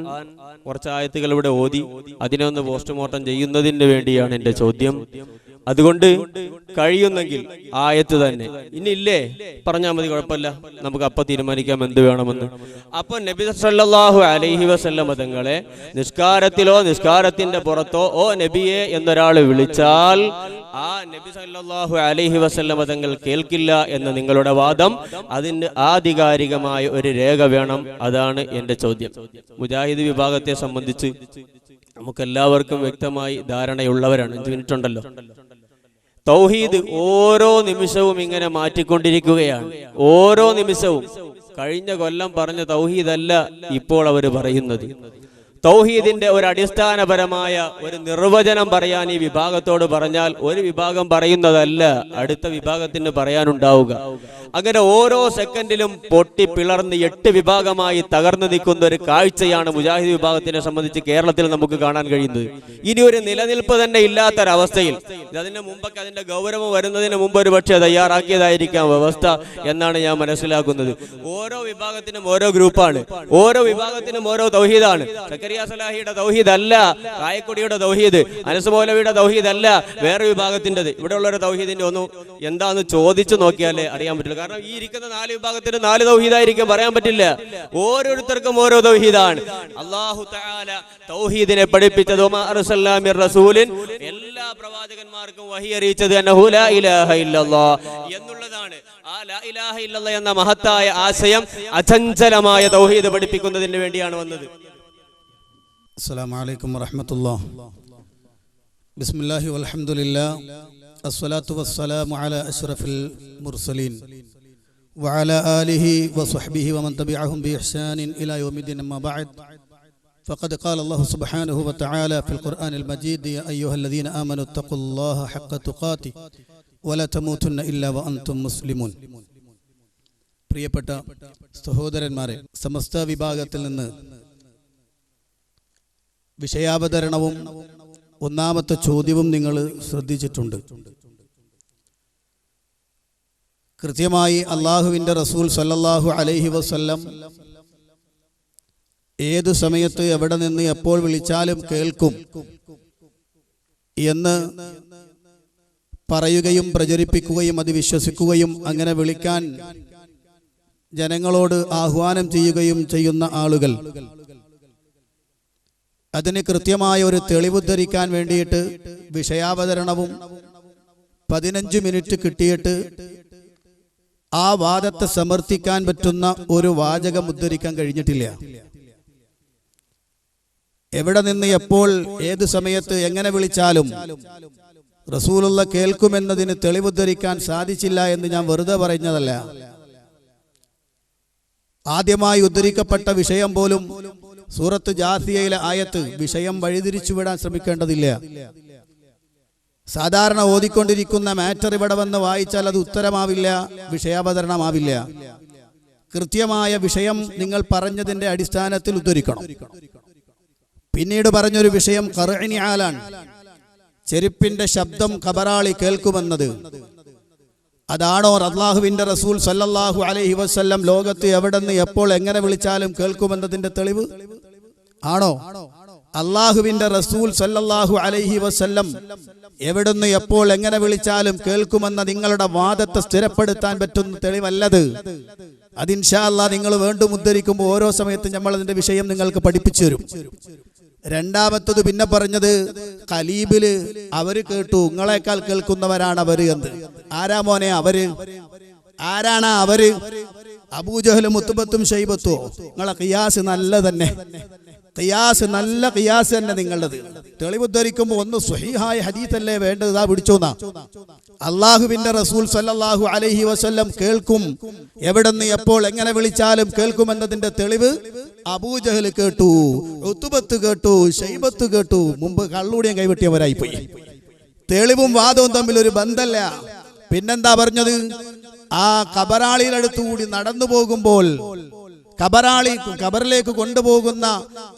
കുറച്ച് ആയത്തുകൾ ഇവിടെ ഓതി അതിനെ ഒന്ന് പോസ്റ്റ്മോർട്ടം ചെയ്യുന്നതിന് വേണ്ടിയാണ് എന്റെ ചോദ്യം. അതുകൊണ്ട് കഴിയുന്നെങ്കിൽ ആയത്ത് തന്നെ, ഇനി ഇല്ലേ പറഞ്ഞാൽ മതി, കുഴപ്പമില്ല, നമുക്ക് അപ്പൊ തീരുമാനിക്കാം എന്ത് വേണമെന്ന്. അപ്പൊ നബി സല്ലല്ലാഹു അലൈഹി വസല്ലമ തങ്ങളെ നിസ്കാരത്തിലോ നിസ്കാരത്തിന്റെ പുറത്തോ ഓ നബിയെ എന്നൊരാൾ വിളിച്ചാൽ ആ നബി സല്ലല്ലാഹു അലൈഹി വസല്ലമ തങ്ങൾ കേൾക്കില്ല എന്ന നിങ്ങളുടെ വാദം, അതിന് ആധികാരികമായ ഒരു രേഖ വേണം. അതാണ് എന്റെ ചോദ്യം. മുജാഹിദ് വിഭാഗത്തെ സംബന്ധിച്ച് നമുക്കെല്ലാവർക്കും വ്യക്തമായി ധാരണയുള്ളവരാണ്. 5 മിനിറ്റ് ഉണ്ടല്ലോ. തൗഹീദ് ഓരോ നിമിഷവും ഇങ്ങനെ മാറ്റിക്കൊണ്ടിരിക്കുകയാണ്. ഓരോ നിമിഷവും. കഴിഞ്ഞ കൊല്ലം പറഞ്ഞ തൗഹീദല്ല ഇപ്പോൾ അവർ പറയുന്നത്. തൗഹീദിന്റെ ഒരു അടിസ്ഥാനപരമായ ഒരു നിർവചനം പറയാൻ ഈ വിഭാഗത്തോട് പറഞ്ഞാൽ ഒരു വിഭാഗം പറയുന്നതല്ല അടുത്ത വിഭാഗത്തിന് പറയാനുണ്ടാവുക. അങ്ങനെ ഓരോ സെക്കൻഡിലും പൊട്ടി പിളർന്ന് 8 വിഭാഗമായി തകർന്നു നിൽക്കുന്ന ഒരു കാഴ്ചയാണ് മുജാഹിദ് വിഭാഗത്തിനെ സംബന്ധിച്ച് കേരളത്തിൽ നമുക്ക് കാണാൻ കഴിയുന്നത്. ഇനി ഒരു നിലനിൽപ്പ് തന്നെ ഇല്ലാത്തൊരവസ്ഥയിൽ, അതിന് മുമ്പൊക്കെ അതിന്റെ ഗൗരവം വരുന്നതിന് മുമ്പ് ഒരു പക്ഷേ തയ്യാറാക്കിയതായിരിക്കാം വ്യവസ്ഥ എന്നാണ് ഞാൻ മനസ്സിലാക്കുന്നത്. ഓരോ വിഭാഗത്തിനും ഓരോ ഗ്രൂപ്പാണ്, ഓരോ വിഭാഗത്തിനും ഓരോ തൗഹീദാണ്. സക്കരിയ സലാഹിയുടെ തൗഹീദ് അല്ല കായക്കൊടിയുടെ തൗഹീദ്, അനസ് മൗലവിയുടെ തൗഹീദ് അല്ല വേറെ വിഭാഗത്തിൻ്റെത്. ഇവിടെയുള്ള ഒരു തൗഹീദിന്റെ ഒന്നും എന്താന്ന് ചോദിച്ചു നോക്കിയാലേ അറിയാൻ പറ്റില്ല. കാരണം ഈ ഇരിക്കുന്ന 4 വിഭാഗത്തിന് 4 തൗഹീദായിരിക്കും, പറയാൻ പറ്റില്ല. ഓരോരുത്തർക്കും ഓരോ തൗഹീദാണ്. അല്ലാഹു തആല തൗഹീദിനെ പഠിപ്പിച്ചത് എല്ലാ പ്രവാചകന്മാർക്കും വഹി അറിയിച്ചത് അന്നഹു ലാ ഇലാഹ ഇല്ലല്ലാഹ് എന്നുള്ളതാണ്. ആ ലാ ഇലാഹ ഇല്ലല്ലാഹ് എന്ന മഹത്തായ ആശയം അചഞ്ചലമായ തൗഹീദ് പഠിപ്പിക്കുന്നതിന് വേണ്ടിയാണ് വന്നത്. അസ്സലാമു അലൈക്കും വറഹ്മത്തുള്ളാഹി. ബിസ്മില്ലാഹി വൽഹംദുലില്ലാഹ് അസ്സലാത്തു വസ്സലാമു അലാ അഷ്റഫിൽ മുർസലീൻ വഅലാ ആലിഹി വസ്വഹ്ബിഹി വമൻ തബിഅഹും ബിഇഹ്സാനിൻ ഇലാ യൗമിദ്ദീൻ. അമ്മാ ബഅദ്. فقد قال الله سبحانه وتعالى في القرآن المجيد يا أيها الذين آمنوا اتقوا الله حق تقاته ولا تموتن إلا وأنتم مسلمون. പ്രിയപ്പെട്ട സഹോദരന്മാരെ, സമസ്ത വിഭാഗത്തിൽ നിന്ന് വിഷയാവതരണവും ഒന്നാമത്തെ ചോദ്യവും നിങ്ങൾ ശ്രദ്ധിച്ചിട്ടുണ്ട്. കൃത്യമായി അള്ളാഹുവിൻ്റെ റസൂൽ സല്ലല്ലാഹു അലൈഹി വസല്ലം ഏതു സമയത്ത് എവിടെ നിന്ന് എപ്പോൾ വിളിച്ചാലും കേൾക്കും എന്ന് പറയുകയും പ്രചരിപ്പിക്കുകയും അത് വിശ്വസിക്കുകയും അങ്ങനെ വിളിക്കാൻ ജനങ്ങളോട് ആഹ്വാനം ചെയ്യുകയും ചെയ്യുന്ന ആളുകൾ അതിന് കൃത്യമായ ഒരു തെളിവുദ്ധരിക്കാൻ വേണ്ടിയിട്ട് വിഷയാവതരണവും 15 മിനിറ്റ് കിട്ടിയിട്ട് ആ വാദത്തെ സമർത്ഥിക്കാൻ പറ്റുന്ന ഒരു വാചകം ഉദ്ധരിക്കാൻ കഴിഞ്ഞിട്ടില്ല. എവിടെ നിന്ന് എപ്പോൾ ഏത് സമയത്ത് എങ്ങനെ വിളിച്ചാലും റസൂലുള്ള കേൾക്കുമെന്നതിന് തെളിവുദ്ധരിക്കാൻ സാധിച്ചില്ല എന്ന് ഞാൻ വെറുതെ പറഞ്ഞതല്ല. ആദ്യമായി ഉദ്ധരിക്കപ്പെട്ട വിഷയം പോലും സൂറത്ത് ജാസിയയിലെ ആയത്ത്. വിഷയം വഴിതിരിച്ചുവിടാൻ ശ്രമിക്കേണ്ടതില്ല. സാധാരണ ഓതിക്കൊണ്ടിരിക്കുന്ന മാറ്റർ ഇവിടെ വന്ന് വായിച്ചാൽ അത് ഉത്തരമാവില്ല, വിഷയാവതരണമാവില്ല. കൃത്യമായ വിഷയം നിങ്ങൾ പറഞ്ഞതിന്റെ അടിസ്ഥാനത്തിൽ ഉദ്ധരിക്കണം. പിന്നീട് പറഞ്ഞൊരു വിഷയം ഖർഇനി ആലാണ്, ചെരുപ്പിന്റെ ശബ്ദം ഖബറാളി കേൾക്കുമെന്നത്. അതാണോ അല്ലാഹുവിന്റെ റസൂൽ സല്ലല്ലാഹു അലൈഹി വസല്ലം ലോകത്ത് എവിടെന്ന് എപ്പോൾ എങ്ങനെ വിളിച്ചാലും കേൾക്കുമെന്നതിന്റെ തെളിവ് ആണോ? അല്ലാഹുവിന്റെ റസൂൽ സല്ലല്ലാഹു അലൈഹി വസല്ലം എവിടുന്ന് എപ്പോൾ എങ്ങനെ വിളിച്ചാലും കേൾക്കുമെന്ന നിങ്ങളുടെ വാദത്തെ സ്ഥിരപ്പെടുത്താൻ പറ്റുന്ന തെളിവല്ലത്. അത് ഇൻഷാ അല്ലാഹ് നിങ്ങൾ വീണ്ടും ഉദ്ധരിക്കുമ്പോൾ ഓരോ സമയത്തും നമ്മൾ അതിന്റെ വിഷയം നിങ്ങൾക്ക് പഠിപ്പിച്ചു തരും. രണ്ടാമത്തത് പിന്നെ പറഞ്ഞത് ഖലീബില് അവര് കേട്ടു, നിങ്ങളെക്കാൾ കേൾക്കുന്നവരാണ് അവര് എന്ന്. ആരാ മോനെ അവര്? ആരാണ് അവര്? അബൂജഹലും മുത്തുബത്തും ഷൈബത്തോ? നിങ്ങളെ ഖിയാസ് നല്ല തന്നെ, ഖിയാസ് നല്ല ഖിയാസ് തന്നെ നിങ്ങളത്. തെളിവുദ്ധരിക്കുമ്പോൾ ഒന്ന് സ്വഹീഹായ ഹദീസല്ലേ വേണ്ടത്, ഇതാ പിടിച്ചോന്നാ. അള്ളാഹുവിന്റെ റസൂൽ സല്ലല്ലാഹു അലൈഹി വസല്ലം കേൾക്കും, എവിടെന്ന് എപ്പോൾ എങ്ങനെ വിളിച്ചാലും കേൾക്കുമെന്നതിന്റെ തെളിവ് അബൂജഹൽ കേട്ടു, ഉത്തുബത്ത് കേട്ടു, ഷൈബത്ത് കേട്ടു. മുമ്പ് കള്ളൂടിയും കൈവെട്ടിയവരായി പോയി. തെളിവും വാദവും തമ്മിൽ ഒരു ബന്ധമല്ല. പിന്നെന്താ പറഞ്ഞത്? ആ ഖബറാളിയിലടുത്തുകൂടി നടന്നു പോകുമ്പോൾ ഖബറിലേക്ക് കൊണ്ടുപോകുന്ന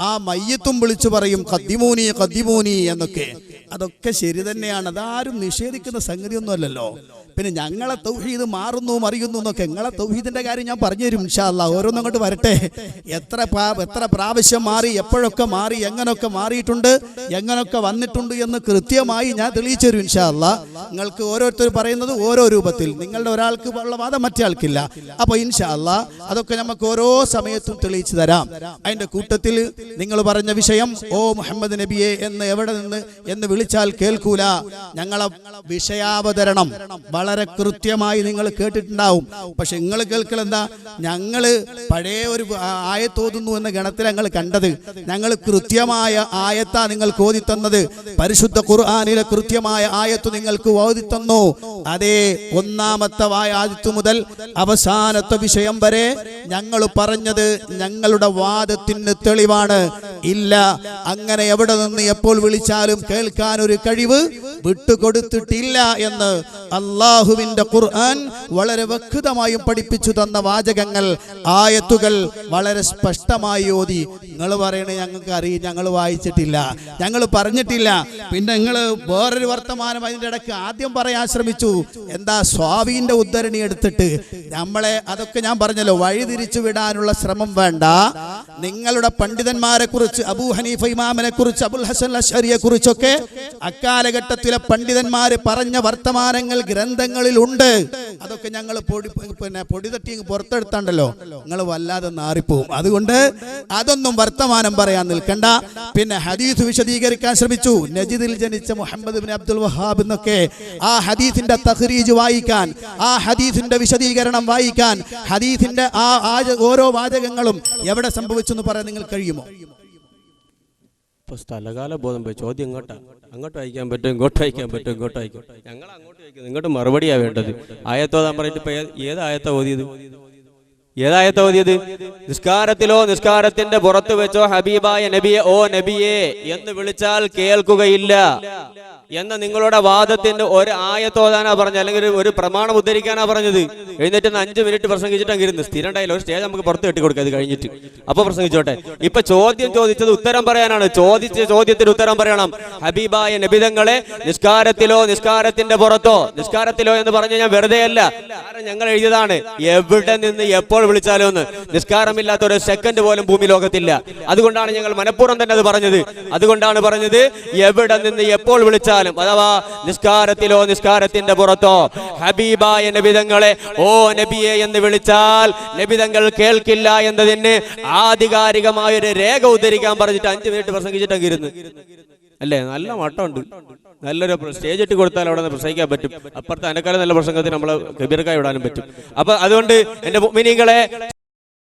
ആ മയ്യത്തും വിളിച്ചു പറയും ഖദ്ദിമൂനി ഖദ്ദിമൂനി എന്നൊക്കെ. അതൊക്കെ ശരി തന്നെയാണ്, അതാരും നിഷേധിക്കുന്ന സംഗതിയൊന്നും അല്ലല്ലോ. പിന്നെ ഞങ്ങളെ തൗഹീദ് മാറുന്നു മറിയുന്നു എന്നൊക്കെ, നിങ്ങളെ തൗഹീദിന്റെ കാര്യം ഞാൻ പറഞ്ഞു തരും ഇൻഷാ അല്ലാഹ്. ഓരോന്നും അങ്ങോട്ട് വരട്ടെ. എത്ര പ്രാവശ്യം മാറി, എപ്പോഴൊക്കെ മാറി, എങ്ങനൊക്കെ മാറിയിട്ടുണ്ട്, എങ്ങനൊക്കെ വന്നിട്ടുണ്ട് എന്ന് കൃത്യമായി ഞാൻ തെളിയിച്ചു തരും ഇൻഷാ അല്ലാഹ്. നിങ്ങൾക്ക് ഓരോരുത്തർ പറയുന്നത് ഓരോ രൂപത്തിൽ, നിങ്ങളുടെ ഒരാൾക്ക് ഉള്ള വാദം മറ്റേ ആൾക്കില്ല. അപ്പൊ ഇൻഷാ അല്ലാഹ് അതൊക്കെ നമുക്ക് ഓരോ സമയത്തും തെളിയിച്ചു തരാം. അതിന്റെ കൂട്ടത്തിൽ നിങ്ങൾ പറഞ്ഞ വിഷയം, ഓ മുഹമ്മദ് നബിയെ എന്ന് എവിടെ നിന്ന് എന്ന് വിളിച്ചാൽ കേൾക്കൂല. ഞങ്ങളെ വിഷയാവതരണം വളരെ കൃത്യമായി നിങ്ങൾ കേട്ടിട്ടുണ്ടാവും. പക്ഷെ നിങ്ങൾ കേൾക്കലെന്താ? ഞങ്ങള് പഴയ ഒരു ആയത്തോതുന്നു എന്ന ഗണത്തിൽ ഞങ്ങൾ കണ്ടത്. ഞങ്ങൾ കൃത്യമായ ആയത്താ നിങ്ങൾക്ക് ഓതി തന്നത്. പരിശുദ്ധ ഖുർആനിലെ കൃത്യമായ ആയത്ത് നിങ്ങൾക്ക് ഓതി തന്നു. അതേ ഒന്നാമത്തെ ആയത്ത് മുതൽ അവസാനത്തെ വിഷയം വരെ ഞങ്ങൾ പറഞ്ഞത് ഞങ്ങളുടെ വാദത്തിന് തെളിവാണ്. ഇല്ല, അങ്ങനെ എവിടെ നിന്ന് എപ്പോൾ വിളിച്ചാലും കേൾക്കാൻ ഒരു കഴിവ് വിട്ടുകൊടുത്തിട്ടില്ല എന്ന് അള്ളാഹുവിന്റെ ഖുർആൻ വളരെ വ്യക്തമായും പഠിപ്പിച്ചു തന്ന വാചകങ്ങൾ, ആയത്തുകൾ വളരെ സ്പഷ്ടമായി ഓതി. നിങ്ങൾ പറയണേ ഞങ്ങൾക്ക് അറിയും, ഞങ്ങൾ വായിച്ചിട്ടില്ല, ഞങ്ങൾ പറഞ്ഞിട്ടില്ല. പിന്നെ നിങ്ങൾ വേറൊരു വർത്തമാനം അതിൻ്റെ ഇടയ്ക്ക് ആദ്യം പറയാൻ ശ്രമിച്ചു. എന്താ? സ്വാവിന്റെ ഉദ്ധരണി എടുത്തിട്ട് നമ്മളെ, അതൊക്കെ ഞാൻ പറഞ്ഞല്ലോ, വഴിതിരിച്ചു വിടാനുള്ള ശ്രമം വേണ്ട. നിങ്ങളുടെ പണ്ഡിതന്മാരെ കുറിച്ച്, അബൂ ഹനീഫ ഇമാമിനെ കുറിച്ച്, അബുൽ ഹസൻ അശ്അരിയെ കുറിച്ചൊക്കെ അക്കാലഘട്ടത്തിലെ പണ്ഡിതന്മാര് പറഞ്ഞ വർത്തമാനങ്ങൾ ഗ്രന്ഥങ്ങളിൽ ഉണ്ട്. അതൊക്കെ ഞങ്ങൾ പൊടി തട്ടി പുറത്തെടുത്താണ്ടല്ലോ, നിങ്ങൾ വല്ലാതെ നാറിപ്പോവും. അതുകൊണ്ട് അതൊന്നും വർത്തമാനം പറയാൻ നിൽക്കണ്ട. പിന്നെ ഹദീസ് വിശദീകരിക്കാൻ ശ്രമിച്ചു. നജിദിൽ ജനിച്ച മുഹമ്മദ് ഇബ്നു അബ്ദുൽ വഹാബ് എന്നൊക്കെ ആ ഹദീസിന്റെ തഖ്രീജ് വായിക്കാൻ, ആ ഹദീസിന്റെ വിശദീകരണം വായിക്കാൻ, ഹദീസിന്റെ ആ ഓരോ വാചകങ്ങളും എവിടെ സംഭവിച്ചു എന്ന് പറയാൻ നിങ്ങൾ കഴിയുമോ? സ്ഥലകാല ബോധം പോയി. ചോദ്യം അങ്ങോട്ട് അയക്കാൻ പറ്റും, ഇങ്ങോട്ട് അയക്കാൻ പറ്റും, ഇങ്ങോട്ട് അയക്കും. ഞങ്ങൾ അങ്ങോട്ട് അയക്കും, ഇങ്ങോട്ട് മറുപടിയാണ് വേണ്ടത്. ആയത്തോതാൻ പറഞ്ഞിട്ട് ഇപ്പൊ ഏത് ആയത്താ ഓതിയത്? ഏതായത്ത് ഓതിയത്? നിസ്കാരത്തിലോ നിസ്കാരത്തിന്റെ പുറത്ത് വെച്ചോ ഹബീബായ നബിയെ ഓ നബിയെ എന്ന് വിളിച്ചാൽ കേൾക്കുകയില്ല എന്ന നിങ്ങളുടെ വാദത്തിന്റെ ഒരു ആയത്തോതാനാ പറഞ്ഞത്, അല്ലെങ്കിൽ ഒരു പ്രമാണം ഉദ്ധരിക്കാനാ പറഞ്ഞത്. എഴുന്നേറ്റ് 5 മിനിറ്റ് പ്രസംഗിച്ചിട്ട് ഇരുന്ന് സ്ഥിരം ഉണ്ടായില്ല, ഒരു സ്റ്റേജ് നമുക്ക് പുറത്ത് കെട്ടി കൊടുക്കുക അത് കഴിഞ്ഞിട്ട്, അപ്പൊ പ്രസംഗിച്ചോട്ടെ. ഇപ്പൊ ചോദ്യം ചോദിച്ചത് ഉത്തരം പറയാനാണ്. ചോദിച്ച ചോദ്യത്തിന് ഉത്തരം പറയണം. ഹബീബായ നബിതങ്ങളെ നിസ്കാരത്തിലോ നിസ്കാരത്തിന്റെ പുറത്തോ, നിസ്കാരത്തിലോ എന്ന് പറഞ്ഞ ഞാൻ വെറുതെ അല്ല, കാരണം ഞങ്ങൾ എഴുതിയതാണ്. എവിടെ നിന്ന് എപ്പോൾ വിളിച്ചാലോ എന്ന്. നിസ്കാരമില്ലാത്ത ഒരു സെക്കൻഡ് പോലും ഭൂമി ലോകത്തില്ല. അതുകൊണ്ടാണ് ഞങ്ങൾ മനഃപൂർവ്വം തന്നെ അത് പറഞ്ഞത്. അതുകൊണ്ടാണ് പറഞ്ഞത് എവിടെ നിന്ന് എപ്പോൾ വിളിച്ചാലും, അഥവാ നിസ്കാരത്തിലോ നിസ്കാരത്തിന്റെ പുറത്തോ ഹബീബായ നബിതങ്ങളെ ഓ നബിയെ എന്ന് വിളിച്ചാൽ നബിതങ്ങൾ കേൾക്കില്ല എന്നതിന് ആധികാരികമായൊരു രേഖ ഉദ്ധരിക്കാൻ പറഞ്ഞിട്ട് 5 മിനിറ്റ് പ്രസംഗിച്ചിട്ടങ്ങ് ഇരുന്ന്. അല്ലേ? നല്ല മട്ടമുണ്ട്. നല്ലൊരു സ്റ്റേജ് ഇട്ട് കൊടുത്താൽ അവിടെ നിന്ന് പ്രസംഗിക്കാൻ പറ്റും. അപ്പുറത്തെ അനക്കാലം നല്ല പ്രസംഗത്തിന് നമ്മളെ കബീർക്കായി വിടാനും പറ്റും. അപ്പൊ അതുകൊണ്ട് എന്റെ മുഅ്മിനീങ്ങളെ